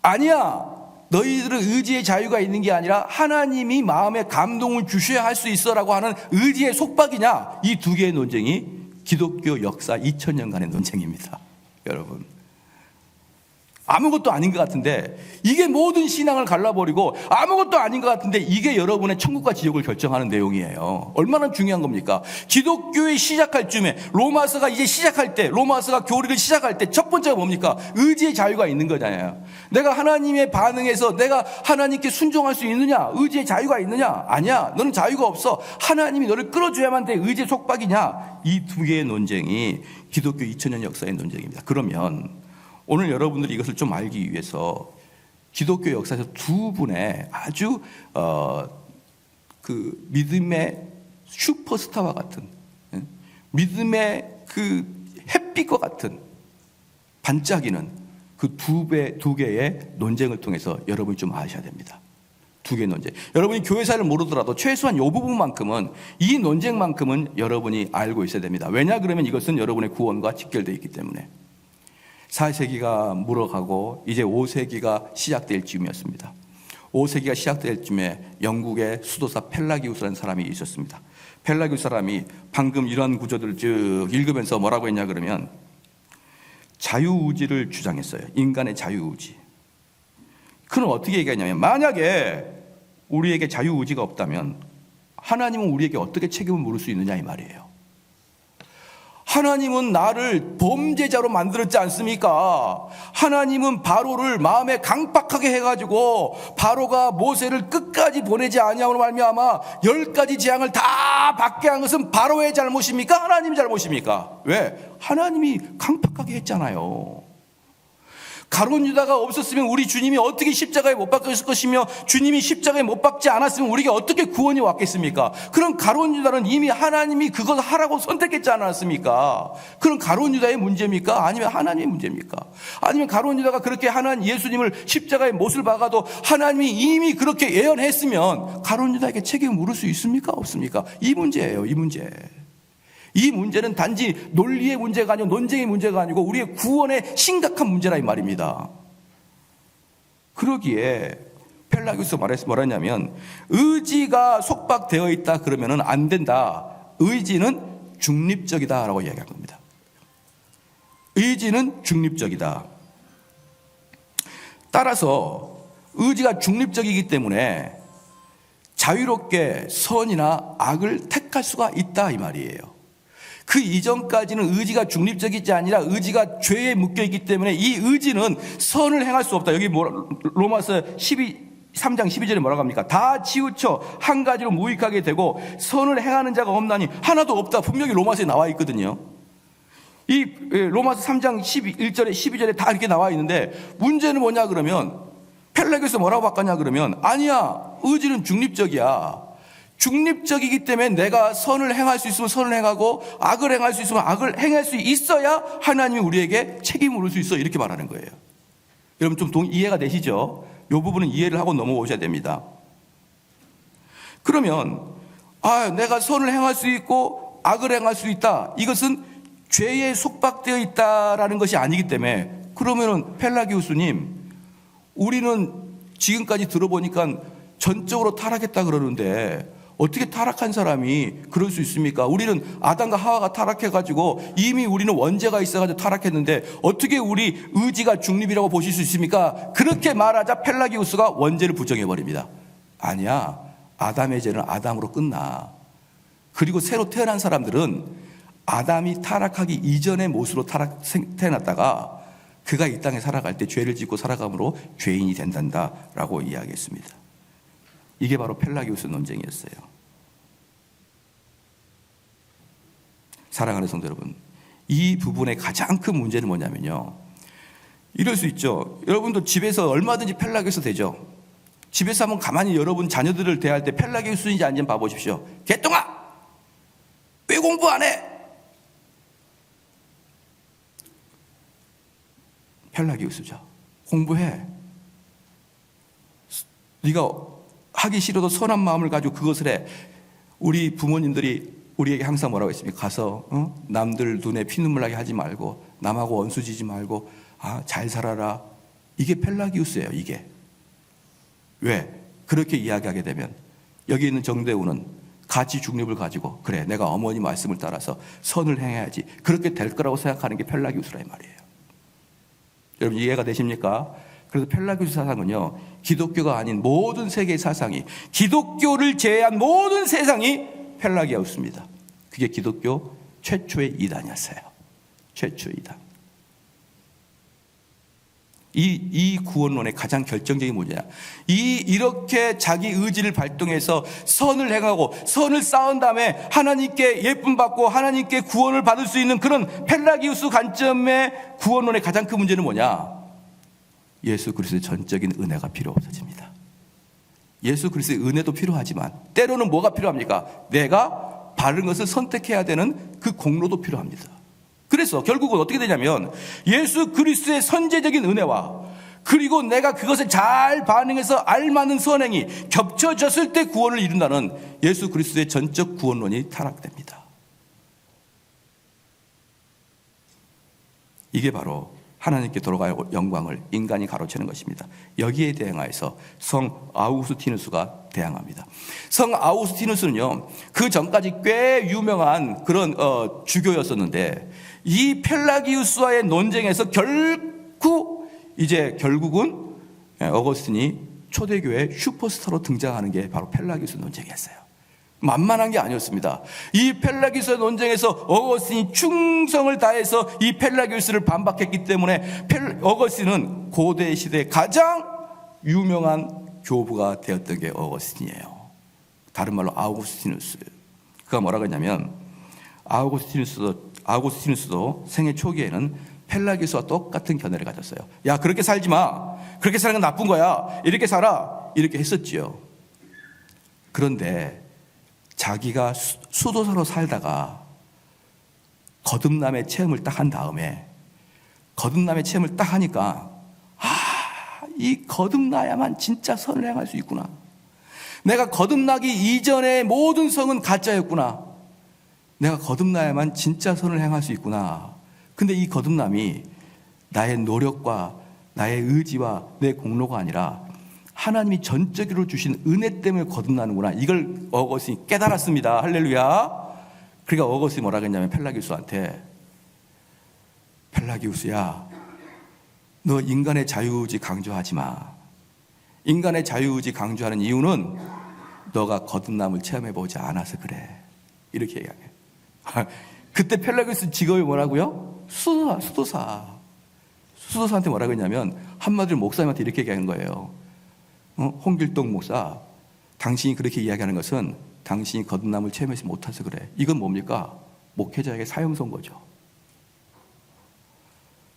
아니야. 너희들은 의지의 자유가 있는 게 아니라 하나님이 마음에 감동을 주셔야 할 수 있어라고 하는 의지의 속박이냐? 이 두 개의 논쟁이 기독교 역사 2000년간의 논쟁입니다. 여러분, 아무것도 아닌 것 같은데 이게 모든 신앙을 갈라버리고 아무것도 아닌 것 같은데 이게 여러분의 천국과 지옥을 결정하는 내용이에요. 얼마나 중요한 겁니까? 기독교의 시작할 쯤에 로마서가 이제 시작할 때, 로마서가 교리를 시작할 때 첫 번째가 뭡니까? 의지의 자유가 있는 거잖아요. 내가 하나님의 반응에서 내가 하나님께 순종할 수 있느냐? 의지의 자유가 있느냐? 아니야. 너는 자유가 없어. 하나님이 너를 끌어줘야만 돼. 의지의 속박이냐? 이 두 개의 논쟁이 기독교 2000년 역사의 논쟁입니다. 그러면 오늘 여러분들이 이것을 좀 알기 위해서 기독교 역사에서 두 분의 아주 그 믿음의 슈퍼스타와 같은, 믿음의 그 햇빛과 같은 반짝이는 그 두 개의 논쟁을 통해서 여러분이 좀 아셔야 됩니다. 두 개의 논쟁. 여러분이 교회사를 모르더라도 최소한 이 부분만큼은, 이 논쟁만큼은 여러분이 알고 있어야 됩니다. 왜냐 그러면 이것은 여러분의 구원과 직결되어 있기 때문에. 4세기가 물어가고 이제 5세기가 시작될 쯤이었습니다. 5세기가 시작될 쯤에 영국의 수도사 펠라기우스라는 사람이 있었습니다. 펠라기우스 사람이 방금 이런 구조들을 쭉 읽으면서 뭐라고 했냐 그러면 자유의지를 주장했어요. 인간의 자유의지. 그는 어떻게 얘기했냐면, 만약에 우리에게 자유의지가 없다면 하나님은 우리에게 어떻게 책임을 물을 수 있느냐 이 말이에요. 하나님은 나를 범죄자로 만들었지 않습니까? 하나님은 바로를 마음에 강박하게 해가지고 바로가 모세를 끝까지 보내지 아니함으로 말미암아 10가지 재앙을 다 받게 한 것은 바로의 잘못입니까? 하나님의 잘못입니까? 왜? 하나님이 강박하게 했잖아요. 가룟 유다가 없었으면 우리 주님이 어떻게 십자가에 못 박혔을 것이며, 주님이 십자가에 못 박지 않았으면 우리에게 어떻게 구원이 왔겠습니까? 그런 가룟 유다는 이미 하나님이 그걸 하라고 선택했지 않았습니까? 그런 가룟 유다의 문제입니까? 아니면 하나님의 문제입니까? 아니면 가룟 유다가 그렇게 하나님 예수님을 십자가에 못을 박아도 하나님이 이미 그렇게 예언했으면 가룟 유다에게 책임을 물을 수 있습니까? 없습니까? 이 문제예요, 이 문제. 이 문제는 단지 논리의 문제가 아니고 논쟁의 문제가 아니고 우리의 구원의 심각한 문제라 이 말입니다. 그러기에 펠라기우스가 말해서 뭐라냐면, 의지가 속박되어 있다 그러면은 안 된다. 의지는 중립적이다라고 이야기한 겁니다. 의지는 중립적이다. 따라서 의지가 중립적이기 때문에 자유롭게 선이나 악을 택할 수가 있다 이 말이에요. 그 이전까지는 의지가 중립적이지 아니라 의지가 죄에 묶여있기 때문에 이 의지는 선을 행할 수 없다. 여기 로마서 3장 12절에 뭐라고 합니까? 다 치우쳐 한 가지로 무익하게 되고 선을 행하는 자가 없나니 하나도 없다. 분명히 로마서에 나와 있거든요. 이 로마서 3장 11절에 12절에 다 이렇게 나와 있는데, 문제는 뭐냐 그러면 펠라기우스가 뭐라고 바꿨냐 그러면, 아니야, 의지는 중립적이야. 중립적이기 때문에 내가 선을 행할 수 있으면 선을 행하고 악을 행할 수 있으면 악을 행할 수 있어야 하나님이 우리에게 책임을 물을 수 있어, 이렇게 말하는 거예요. 여러분 좀 이해가 되시죠? 이 부분은 이해를 하고 넘어오셔야 됩니다. 그러면 내가 선을 행할 수 있고 악을 행할 수 있다, 이것은 죄에 속박되어 있다라는 것이 아니기 때문에, 그러면은 펠라기우스님, 우리는 지금까지 들어보니까 전적으로 타락했다 그러는데 어떻게 타락한 사람이 그럴 수 있습니까? 우리는 아담과 하와가 타락해가지고 이미 우리는 원죄가 있어가지고 타락했는데 어떻게 우리 의지가 중립이라고 보실 수 있습니까? 그렇게 말하자 펠라기우스가 원죄를 부정해버립니다. 아니야, 아담의 죄는 아담으로 끝나. 그리고 새로 태어난 사람들은 아담이 타락하기 이전의 모습으로 태어났다가 그가 이 땅에 살아갈 때 죄를 짓고 살아감으로 죄인이 된단다라고 이야기했습니다. 이게 바로 펠라기우스 논쟁이었어요. 사랑하는 성도 여러분, 이 부분의 가장 큰 문제는 뭐냐면요, 이럴 수 있죠. 여러분도 집에서 얼마든지 펠라기우스 되죠. 집에서 한번 가만히 여러분 자녀들을 대할 때 펠라기우스인지 아닌지 봐보십시오. 개똥아, 왜 공부 안 해? 펠라기우스죠. 공부해. 네가 하기 싫어도 선한 마음을 가지고 그것을 해. 우리 부모님들이 우리에게 항상 뭐라고 했습니까? 가서 남들 눈에 피눈물 나게 하지 말고, 남하고 원수지지 말고, 잘 살아라. 이게 펠라기우스예요, 이게. 왜? 그렇게 이야기하게 되면 여기 있는 정대우는 가치 중립을 가지고, 그래, 내가 어머니 말씀을 따라서 선을 행해야지, 그렇게 될 거라고 생각하는 게 펠라기우스라 이 말이에요. 여러분 이해가 되십니까? 그래서 펠라기우스 사상은요, 기독교가 아닌 모든 세계의 사상이, 기독교를 제외한 모든 세상이 펠라기우스입니다. 그게 기독교 최초의 이단이었어요. 최초의 이단. 이 구원론의 가장 결정적인 문제야. 이렇게 자기 의지를 발동해서 선을 행하고 선을 쌓은 다음에 하나님께 예쁨 받고 하나님께 구원을 받을 수 있는 그런 펠라기우스 관점의 구원론의 가장 큰 문제는 뭐냐? 예수 그리스도의 전적인 은혜가 필요 없어집니다. 예수 그리스도의 은혜도 필요하지만 때로는 뭐가 필요합니까? 내가 바른 것을 선택해야 되는 그 공로도 필요합니다. 그래서 결국은 어떻게 되냐면, 예수 그리스도의 선제적인 은혜와 그리고 내가 그것을 잘 반응해서 알맞는 선행이 겹쳐졌을 때 구원을 이룬다는 예수 그리스도의 전적 구원론이 타락됩니다. 이게 바로 하나님께 돌아갈 영광을 인간이 가로채는 것입니다. 여기에 대항하여서 성 아우구스티누스가 대항합니다. 성 아우구스티누스는요, 그 전까지 꽤 유명한 그런 주교였었는데, 이 펠라기우스와의 논쟁에서 결국은 어거스틴이 초대교회 슈퍼스타로 등장하는 게 바로 펠라기우스 논쟁이었어요. 만만한 게 아니었습니다. 이 펠라기우스 논쟁에서 어거스틴이 충성을 다해서 이 펠라기우스를 반박했기 때문에 어거스틴은 고대 시대의 가장 유명한 교부가 되었던 게 어거스틴이에요. 다른 말로 아우구스티누스. 그가 뭐라고 했냐면 아우구스티누스도 생애 초기에는 펠라기우스와 똑같은 견해를 가졌어요. 야, 그렇게 살지 마. 그렇게 사는 건 나쁜 거야. 이렇게 살아. 이렇게 했었지요. 그런데 자기가 수도사로 살다가 거듭남의 체험을 딱 한 다음에 거듭남의 체험을 딱 하니까 이 거듭나야만 진짜 선을 행할 수 있구나. 내가 거듭나기 이전의 모든 성은 가짜였구나. 내가 거듭나야만 진짜 선을 행할 수 있구나. 근데 이 거듭남이 나의 노력과 나의 의지와 내 공로가 아니라 하나님이 전적으로 주신 은혜 때문에 거듭나는구나. 이걸 어거스틴이 깨달았습니다. 할렐루야. 그러니까 어거스틴이 뭐라고 했냐면 펠라기우스한테, 펠라기우스야, 너 인간의 자유의지 강조하지 마. 인간의 자유의지 강조하는 이유는 너가 거듭남을 체험해보지 않아서 그래. 이렇게 얘기해요. 그때 펠라기우스 직업이 뭐라고요? 수도사한테 뭐라고 했냐면 한마디로 목사님한테 이렇게 얘기하는 거예요. 홍길동 목사, 당신이 그렇게 이야기하는 것은 당신이 거듭남을 체험하지 못해서 그래. 이건 뭡니까? 목회자에게 사형선 거죠.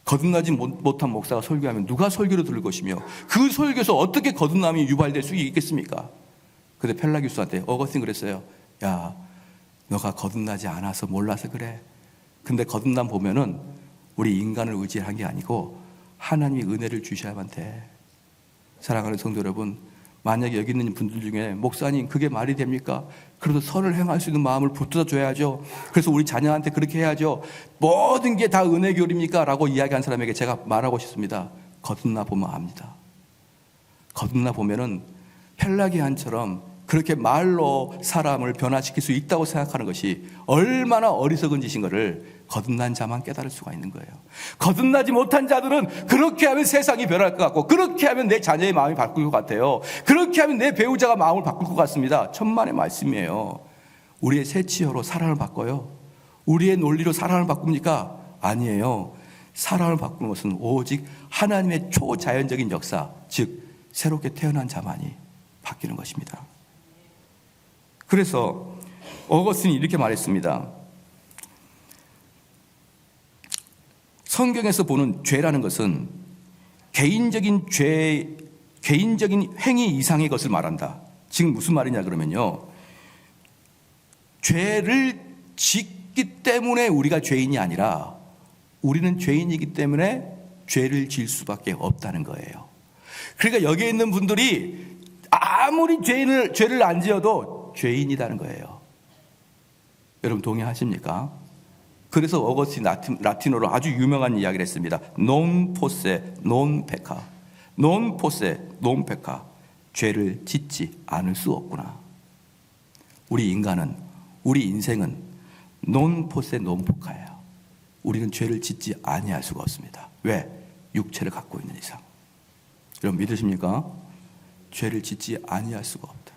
거듭나지 못한 목사가 설교하면 누가 설교를 들을 것이며 그 설교에서 어떻게 거듭남이 유발될 수 있겠습니까? 근데 펠라기우스한테 어거스틴 그랬어요. 야, 너가 거듭나지 않아서 몰라서 그래. 근데 거듭남 보면은 우리 인간을 의지한 게 아니고 하나님이 은혜를 주셔야만 돼. 사랑하는 성도 여러분, 만약에 여기 있는 분들 중에 목사님 그게 말이 됩니까? 그래도 선을 행할 수 있는 마음을 붙들어 줘야죠. 그래서 우리 자녀한테 그렇게 해야죠. 모든 게 다 은혜 교리입니까? 라고 이야기한 사람에게 제가 말하고 싶습니다. 거듭나 보면 압니다. 거듭나 보면은 펠라기안처럼 그렇게 말로 사람을 변화시킬 수 있다고 생각하는 것이 얼마나 어리석은 짓인 것을 거듭난 자만 깨달을 수가 있는 거예요. 거듭나지 못한 자들은 그렇게 하면 세상이 변할 것 같고, 그렇게 하면 내 자녀의 마음이 바꿀 것 같아요. 그렇게 하면 내 배우자가 마음을 바꿀 것 같습니다. 천만의 말씀이에요. 우리의 새치어로 사랑을 바꿔요? 우리의 논리로 사랑을 바꿉니까? 아니에요. 사랑을 바꾸는 것은 오직 하나님의 초자연적인 역사, 즉 새롭게 태어난 자만이 바뀌는 것입니다. 그래서 어거스틴이 이렇게 말했습니다. 성경에서 보는 죄라는 것은 개인적인 행위 이상의 것을 말한다. 지금 무슨 말이냐 그러면요, 죄를 짓기 때문에 우리가 죄인이 아니라 우리는 죄인이기 때문에 죄를 지을 수밖에 없다는 거예요. 그러니까 여기에 있는 분들이 아무리 죄를 안 지어도 죄인이라는 거예요. 여러분 동의하십니까? 그래서 어거스틴 라틴어로 아주 유명한 이야기를 했습니다. non posse non pecca. non posse non pecca. 죄를 짓지 않을 수 없구나. 우리 인생은 non posse non pecca예요. 우리는 죄를 짓지 아니할 수가 없습니다. 왜? 육체를 갖고 있는 이상. 여러분 믿으십니까? 죄를 짓지 아니할 수가 없다.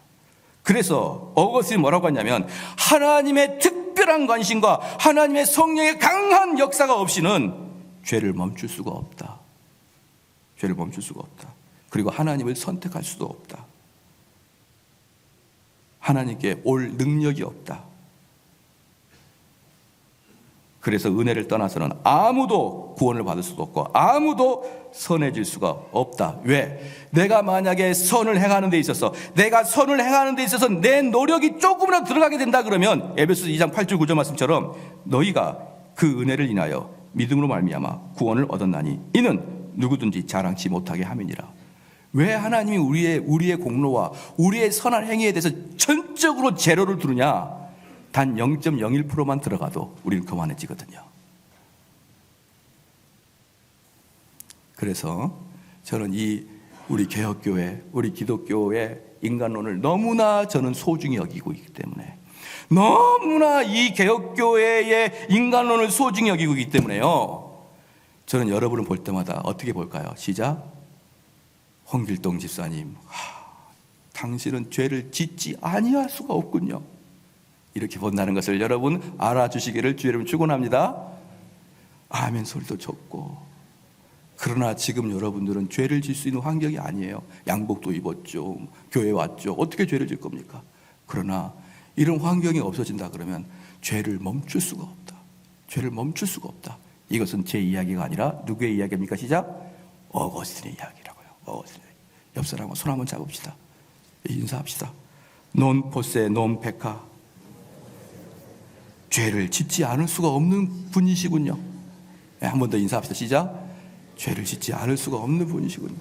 그래서 어거스틴이 뭐라고 하냐면 하나님의 특별한 관심과 하나님의 성령의 강한 역사가 없이는 죄를 멈출 수가 없다. 죄를 멈출 수가 없다. 그리고 하나님을 선택할 수도 없다. 하나님께 올 능력이 없다. 그래서 은혜를 떠나서는 아무도 구원을 받을 수도 없고 아무도 선해질 수가 없다. 왜? 내가 만약에 선을 행하는 데 있어서 내 노력이 조금이라도 들어가게 된다 그러면 에베소서 2장 8절 9절 말씀처럼 너희가 그 은혜를 인하여 믿음으로 말미암아 구원을 얻었나니 이는 누구든지 자랑치 못하게 함이니라. 왜 하나님이 우리의 공로와 우리의 선한 행위에 대해서 전적으로 제로를 두느냐? 단 0.01%만 들어가도 우리는 교만해지거든요. 그래서 저는 우리 개혁교회, 우리 기독교의 인간론을 너무나 저는 소중히 여기고 있기 때문에, 너무나 이 개혁교회의 인간론을 소중히 여기고 있기 때문에요, 저는 여러분을 볼 때마다 어떻게 볼까요? 시작. 홍길동 집사님, 당신은 죄를 짓지 아니할 수가 없군요. 이렇게 본다는 것을 여러분 알아주시기를 주의 이름으로 축원합니다. 아멘 소리도 적고. 그러나 지금 여러분들은 죄를 질 수 있는 환경이 아니에요. 양복도 입었죠, 교회 왔죠. 어떻게 죄를 질 겁니까? 그러나 이런 환경이 없어진다 그러면 죄를 멈출 수가 없다. 죄를 멈출 수가 없다. 이것은 제 이야기가 아니라 누구의 이야기입니까? 시작. 어거스틴의 이야기라고요. 어거스틴. 옆 사람과 손 한번 잡읍시다. 인사합시다. 논 포세 논 페카. 죄를 짓지 않을 수가 없는 분이시군요. 네, 한 번 더 인사합시다. 시작. 죄를 짓지 않을 수가 없는 분이시군요.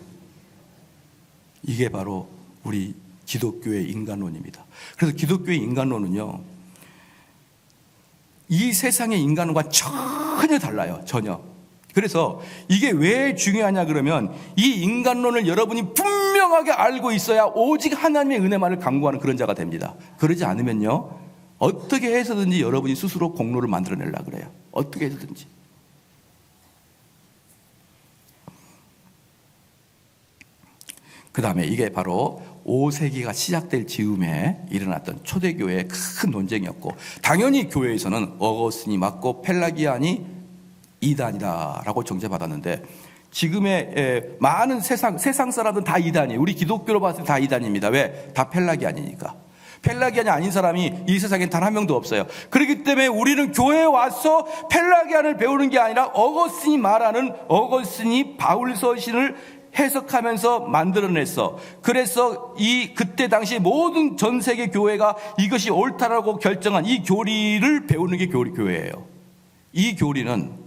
이게 바로 우리 기독교의 인간론입니다. 그래서 기독교의 인간론은요, 이 세상의 인간론과 전혀 달라요. 전혀. 그래서 이게 왜 중요하냐 그러면 이 인간론을 여러분이 분명하게 알고 있어야 오직 하나님의 은혜만을 강구하는 그런 자가 됩니다. 그러지 않으면요, 어떻게 해서든지 여러분이 스스로 공로를 만들어내려고 그래요. 어떻게 해서든지. 그 다음에 이게 바로 5세기가 시작될 즈음에 일어났던 초대교회의 큰 논쟁이었고, 당연히 교회에서는 어거스틴이 맞고 펠라기안이 이단이다라고 정죄받았는데, 지금의 많은 세상 사람들은 다 이단이에요. 우리 기독교로 봤을 때 다 이단입니다. 왜? 다 펠라기안이니까. 펠라기안이 아닌 사람이 이 세상에 단 한 명도 없어요. 그렇기 때문에 우리는 교회에 와서 펠라기안을 배우는 게 아니라 어거스틴이 말하는, 어거스틴이 바울 서신을 해석하면서 만들어냈어. 그래서 그때 당시 모든 전 세계 교회가 이것이 옳다라고 결정한 이 교리를 배우는 게 교회예요. 이 교리는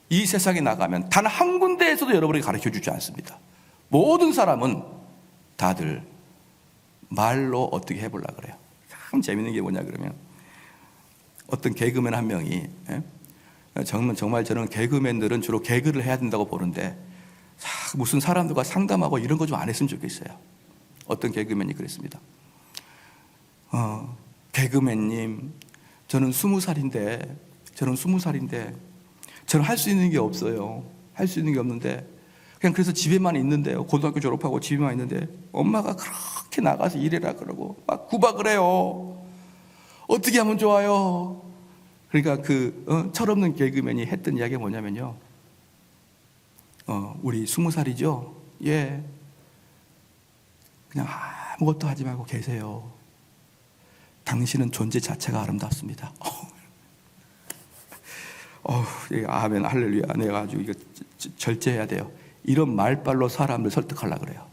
이 세상에 나가면 단 한 군데에서도 여러분에게 가르쳐 주지 않습니다. 모든 사람은 다들 말로 어떻게 해보려고 그래요. 참 재밌는 게 뭐냐 그러면, 어떤 개그맨 한 명이, 정말 저는 개그맨들은 주로 개그를 해야 된다고 보는데, 무슨 사람들과 상담하고 이런 거 좀 안 했으면 좋겠어요. 어떤 개그맨이 그랬습니다. 개그맨님, 저는 20살인데 저는 할 수 있는 게 없어요. 할 수 있는 게 없는데 그냥 그래서 집에만 있는데요. 고등학교 졸업하고 집에만 있는데 엄마가 그렇게 나가서 일해라 그러고 막 구박을 해요. 어떻게 하면 좋아요? 그러니까 철없는 개그맨이 했던 이야기가 뭐냐면요, 우리 20살이죠? 예. 그냥 아무것도 하지 말고 계세요. 당신은 존재 자체가 아름답습니다. 아멘, 할렐루야. 내가 아주 이거 절제해야 돼요. 이런 말빨로 사람들 설득하려고 그래요.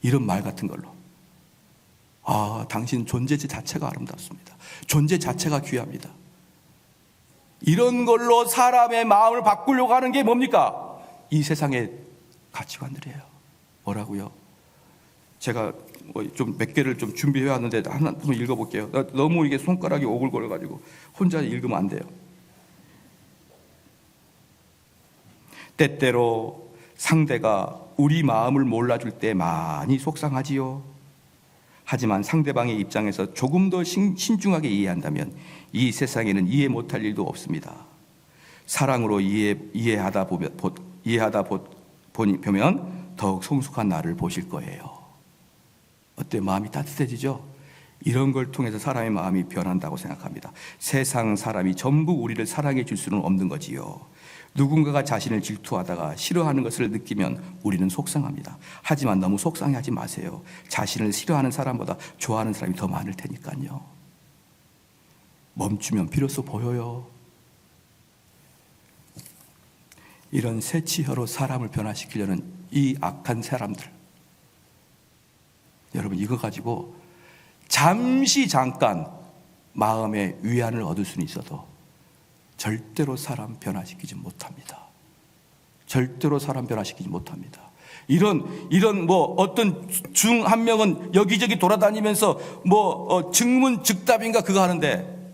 이런 말 같은 걸로. 당신 존재 자체가 아름답습니다. 존재 자체가 귀합니다. 이런 걸로 사람의 마음을 바꾸려고 하는 게 뭡니까? 이 세상의 가치관들이에요. 뭐라고요? 제가 좀 몇 개를 좀 준비해 왔는데 하나 좀 읽어볼게요. 너무 이게 손가락이 오글거려가지고 혼자 읽으면 안 돼요. 때때로 상대가 우리 마음을 몰라줄 때 많이 속상하지요. 하지만 상대방의 입장에서 조금 더 신중하게 이해한다면 이 세상에는 이해 못할 일도 없습니다. 사랑으로 이해하다 보면 더욱 성숙한 나를 보실 거예요. 어때요? 마음이 따뜻해지죠? 이런 걸 통해서 사람의 마음이 변한다고 생각합니다. 세상 사람이 전부 우리를 사랑해 줄 수는 없는 거지요. 누군가가 자신을 질투하다가 싫어하는 것을 느끼면 우리는 속상합니다. 하지만 너무 속상해하지 마세요. 자신을 싫어하는 사람보다 좋아하는 사람이 더 많을 테니까요. 멈추면 비로소 보여요. 이런 새치혀로 사람을 변화시키려는 이 악한 사람들, 여러분 이거 가지고 잠깐 마음의 위안을 얻을 수는 있어도 절대로 사람 변화시키지 못합니다. 절대로 사람 변화시키지 못합니다. 이런 어떤 중 한 명은 여기저기 돌아다니면서 증문즉답인가 그거 하는데,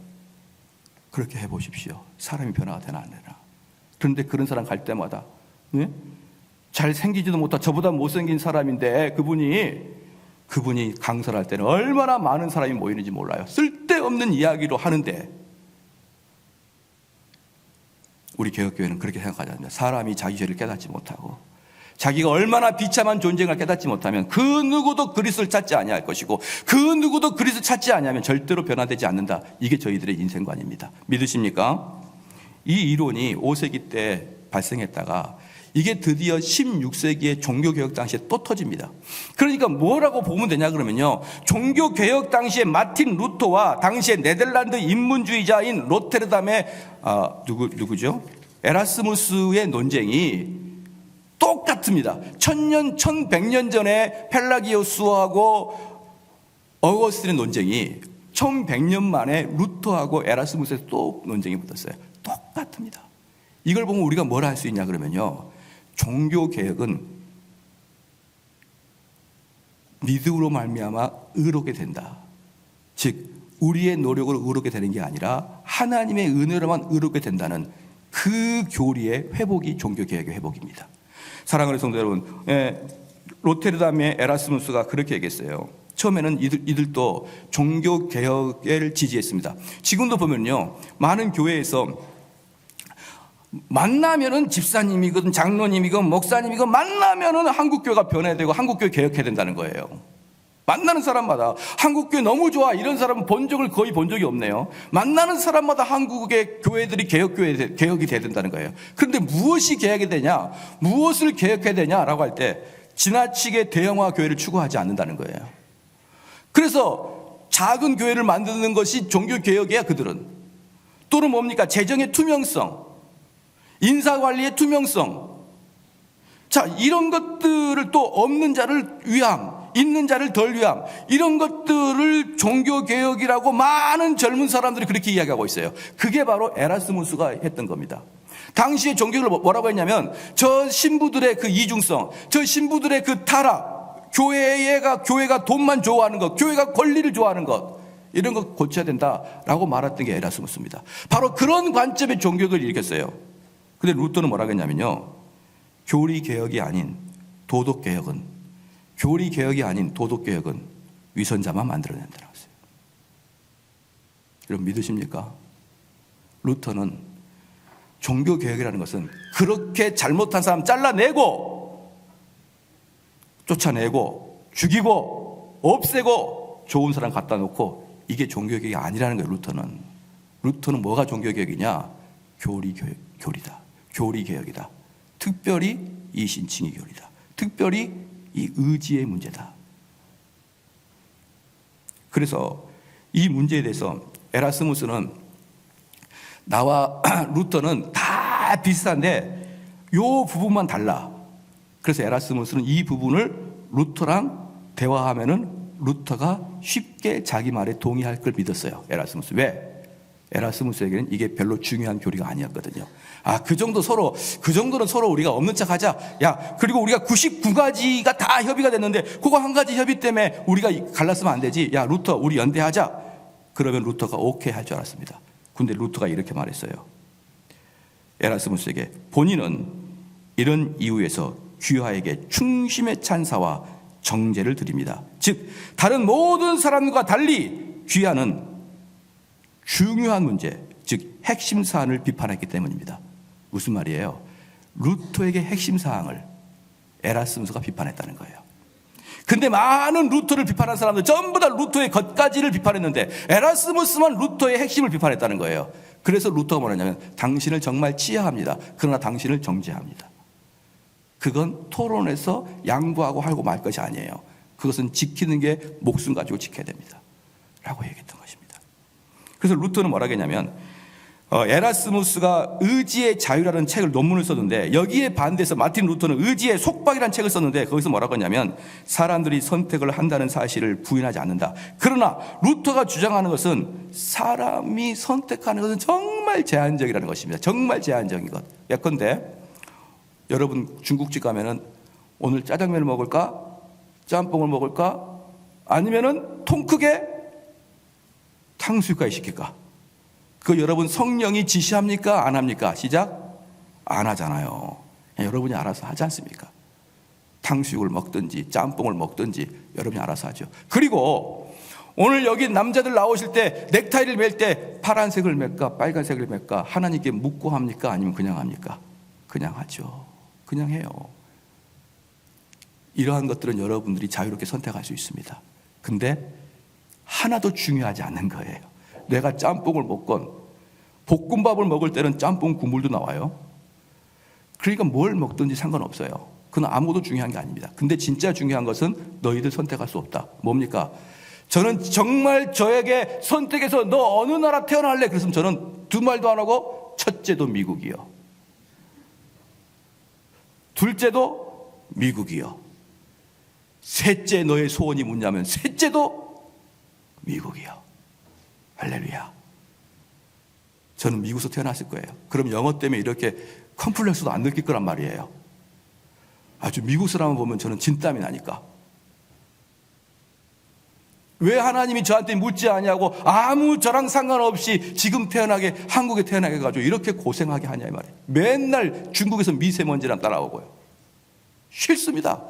그렇게 해보십시오. 사람이 변화가 되나 안 되나. 그런데 그런 사람 갈 때마다 잘생기지도 못한 저보다 못생긴 사람인데 그분이 강설할 때는 얼마나 많은 사람이 모이는지 몰라요. 쓸데없는 이야기로 하는데, 우리 개혁교회는 그렇게 생각하지 않습니다. 사람이 자기 죄를 깨닫지 못하고 자기가 얼마나 비참한 존재를 깨닫지 못하면 그 누구도 그리스도를 찾지 아니할 것이고 그 누구도 그리스도를 찾지 아니하면 절대로 변화되지 않는다. 이게 저희들의 인생관입니다. 믿으십니까? 이 이론이 5세기 때 발생했다가 이게 드디어 16세기의 종교개혁 당시에 또 터집니다. 그러니까 뭐라고 보면 되냐 그러면요, 종교개혁 당시에 마틴 루터와 당시에 네덜란드 인문주의자인 로테르담의 누구죠? 에라스무스의 논쟁이 똑같습니다. 1100년 전에 펠라기오스하고 어거스틴의 논쟁이 1100년 만에 루터하고 에라스무스의 또 논쟁이 붙었어요. 똑같습니다. 이걸 보면 우리가 뭘 할 수 있냐 그러면요, 종교개혁은 믿음으로 말미암아 의롭게 된다. 즉 우리의 노력으로 의롭게 되는 게 아니라 하나님의 은혜로만 의롭게 된다는 그 교리의 회복이 종교개혁의 회복입니다. 사랑하는 성도 여러분, 로테르담의 에라스무스가 그렇게 얘기했어요. 처음에는 이들도 종교개혁을 지지했습니다. 지금도 보면요, 많은 교회에서 만나면은 집사님이건 장로님이건 목사님이건 만나면은 한국교회가 변해야 되고 한국교회 개혁해야 된다는 거예요. 만나는 사람마다 한국교회 너무 좋아 이런 사람은 거의 본 적이 없네요. 만나는 사람마다 한국의 교회들이 개혁이 돼야 된다는 거예요. 그런데 무엇이 개혁이 되냐, 무엇을 개혁해야 되냐라고 할 때 지나치게 대형화 교회를 추구하지 않는다는 거예요. 그래서 작은 교회를 만드는 것이 종교개혁이야 그들은. 또는 뭡니까? 재정의 투명성, 인사관리의 투명성. 자, 이런 것들을 또 없는 자를 위함, 있는 자를 덜 위함, 이런 것들을 종교개혁이라고 많은 젊은 사람들이 그렇게 이야기하고 있어요. 그게 바로 에라스무스가 했던 겁니다. 당시에 종교를 뭐라고 했냐면, 저 신부들의 그 이중성, 저 신부들의 그 타락, 교회가 돈만 좋아하는 것, 교회가 권리를 좋아하는 것, 이런 거 고쳐야 된다라고 말했던 게 에라스무스입니다. 바로 그런 관점의 종교를 일으켰어요. 근데 루터는 뭐라고 했냐면요, 교리개혁이 아닌 도덕개혁은 위선자만 만들어낸다고 했어요. 여러분 믿으십니까? 루터는 종교개혁이라는 것은 그렇게 잘못한 사람 잘라내고 쫓아내고 죽이고 없애고 좋은 사람 갖다 놓고, 이게 종교개혁이 아니라는 거예요. 루터는 뭐가 종교개혁이냐? 교리다. 교리개혁이다. 특별히 이 신칭의 교리다. 특별히 이 의지의 문제다. 그래서 이 문제에 대해서 에라스무스는 나와 루터는 다 비슷한데 요 부분만 달라. 그래서 에라스무스는 이 부분을 루터랑 대화하면은 루터가 쉽게 자기 말에 동의할 걸 믿었어요. 에라스무스. 왜? 에라스무스에게는 이게 별로 중요한 교리가 아니었거든요. 그 정도는 서로 우리가 없는 척 하자. 그리고 우리가 99가지가 다 협의가 됐는데 그거 한 가지 협의 때문에 우리가 갈랐으면 안 되지. 루터 우리 연대하자. 그러면 루터가 오케이 할 줄 알았습니다. 근데 루터가 이렇게 말했어요. 에라스무스에게 본인은 이런 이유에서 귀하에게 충심의 찬사와 정죄를 드립니다. 즉 다른 모든 사람과 달리 귀하는 중요한 문제, 즉 핵심 사안을 비판했기 때문입니다. 무슨 말이에요? 루터에게 핵심 사항을 에라스무스가 비판했다는 거예요. 근데 많은 루터를 비판한 사람들 전부 다 루터의 겉가지를 비판했는데 에라스무스만 루터의 핵심을 비판했다는 거예요. 그래서 루터가 뭐냐면 당신을 정말 치하합니다. 그러나 당신을 정죄합니다. 그건 토론에서 양보하고 하고 말 것이 아니에요. 그것은 지키는 게 목숨 가지고 지켜야 됩니다. 라고 얘기했던 것입니다. 그래서 루터는 뭐라고 했냐면 에라스무스가 의지의 자유라는 책을 논문을 썼는데 여기에 반대해서 마틴 루터는 의지의 속박이라는 책을 썼는데 거기서 뭐라고 했냐면 사람들이 선택을 한다는 사실을 부인하지 않는다. 그러나 루터가 주장하는 것은 사람이 선택하는 것은 정말 제한적이라는 것입니다. 정말 제한적인 것. 예컨대 여러분 중국집 가면은 오늘 짜장면을 먹을까? 짬뽕을 먹을까? 아니면은 통 크게 탕수육까지 시킬까? 그거 여러분 성령이 지시합니까? 안 합니까? 시작? 안 하잖아요. 여러분이 알아서 하지 않습니까? 탕수육을 먹든지 짬뽕을 먹든지 여러분이 알아서 하죠. 그리고 오늘 여기 남자들 나오실 때 넥타이를 맬 때 파란색을 맬까 빨간색을 맬까 하나님께 묻고 합니까? 아니면 그냥 합니까? 그냥 하죠. 그냥 해요. 이러한 것들은 여러분들이 자유롭게 선택할 수 있습니다. 근데 하나도 중요하지 않는 거예요. 내가 짬뽕을 먹건 볶음밥을 먹을 때는 짬뽕 국물도 나와요. 그러니까 뭘 먹든지 상관없어요. 그건 아무것도 중요한 게 아닙니다. 근데 진짜 중요한 것은 너희들 선택할 수 없다. 뭡니까? 저는 정말 저에게 선택해서 너 어느 나라 태어날래? 그랬으면 저는 두 말도 안 하고 첫째도 미국이요. 둘째도 미국이요. 셋째 너의 소원이 뭐냐면 셋째도 미국이요. 할렐루야. 저는 미국에서 태어났을 거예요. 그럼 영어 때문에 이렇게 컴플렉스도 안 느낄 거란 말이에요. 아주 미국 사람을 보면 저는 진땀이 나니까. 왜 하나님이 저한테 묻지 않냐고 아무 저랑 상관없이 지금 태어나게 한국에 태어나게 해가지고 이렇게 고생하게 하냐 이 말이에요. 맨날 중국에서 미세먼지랑 따라오고요. 싫습니다.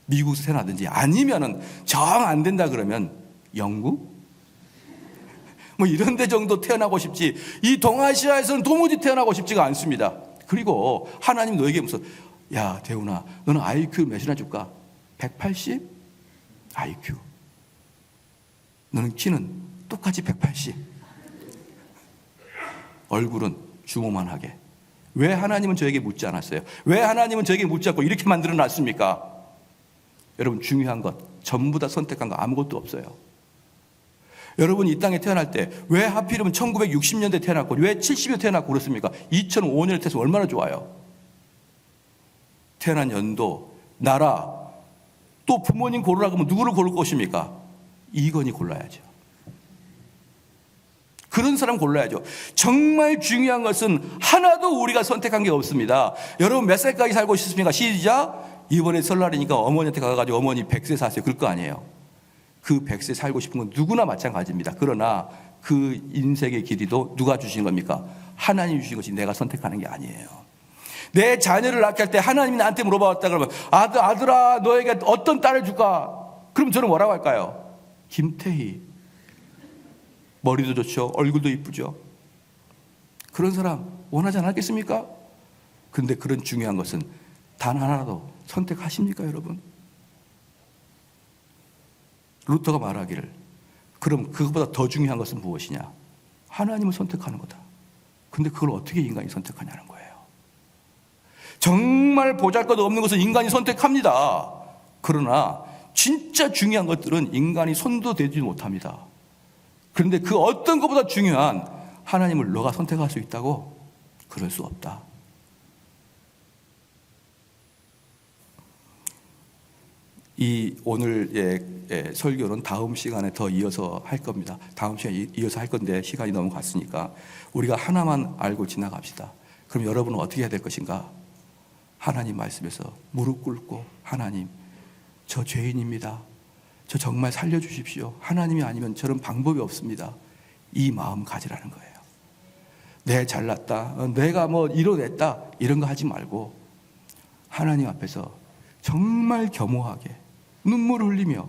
미국에서 태어나든지 아니면은 정 안 된다 그러면 영국? 뭐 이런 데 정도 태어나고 싶지 이 동아시아에서는 도무지 태어나고 싶지가 않습니다. 그리고 하나님 너에게 무슨 야 대훈아 너는 IQ 몇이나 줄까? 180? IQ 너는 키는 똑같이 180 얼굴은 주먹만하게. 왜 하나님은 저에게 묻지 않았어요? 왜 하나님은 저에게 묻지 않고 이렇게 만들어 놨습니까? 여러분 중요한 것 전부 다 선택한 거 아무것도 없어요. 여러분이 이 땅에 태어날 때 왜 하필이면 1960년대 태어났고 왜 70년대 태어났고 그렇습니까? 2005년에 태어나서 얼마나 좋아요. 태어난 연도, 나라, 또 부모님 고르라고 하면 누구를 고를 것입니까? 이건희 골라야죠. 그런 사람 골라야죠. 정말 중요한 것은 하나도 우리가 선택한 게 없습니다. 여러분 몇 살까지 살고 싶습니까? 시작. 이번에 설날이니까 어머니한테 가가지고 어머니 100세 사세요. 그럴 거 아니에요. 그 100세 살고 싶은 건 누구나 마찬가지입니다. 그러나 그 인생의 길이도 누가 주신 겁니까? 하나님이 주신 것이 내가 선택하는 게 아니에요. 내 자녀를 낳게 할 때 하나님이 나한테 물어봤다 그러면 아들아 너에게 어떤 딸을 줄까? 그럼 저는 뭐라고 할까요? 김태희. 머리도 좋죠. 얼굴도 이쁘죠. 그런 사람 원하지 않았겠습니까? 그런데 그런 중요한 것은 단 하나라도 선택하십니까 여러분? 루터가 말하기를 그럼 그것보다 더 중요한 것은 무엇이냐? 하나님을 선택하는 거다. 근데 그걸 어떻게 인간이 선택하냐는 거예요. 정말 보잘것없는 것은 인간이 선택합니다. 그러나 진짜 중요한 것들은 인간이 손도 대지 못합니다. 그런데 그 어떤 것보다 중요한 하나님을 너가 선택할 수 있다고? 그럴 수 없다. 이 오늘의 설교는 다음 시간에 더 이어서 할 겁니다. 다음 시간에 이어서 할 건데 시간이 너무 갔으니까 우리가 하나만 알고 지나갑시다. 그럼 여러분은 어떻게 해야 될 것인가? 하나님 말씀에서 무릎 꿇고 하나님 저 죄인입니다. 저 정말 살려주십시오. 하나님이 아니면 저런 방법이 없습니다. 이 마음 가지라는 거예요. 내 잘났다, 내가 뭐 이뤄냈다 이런 거 하지 말고 하나님 앞에서 정말 겸허하게 눈물을 흘리며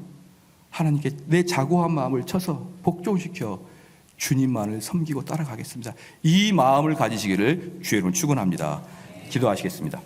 하나님께 내 자고한 마음을 쳐서 복종시켜 주님만을 섬기고 따라가겠습니다. 이 마음을 가지시기를 주의 이름으로 축원합니다. 기도하시겠습니다.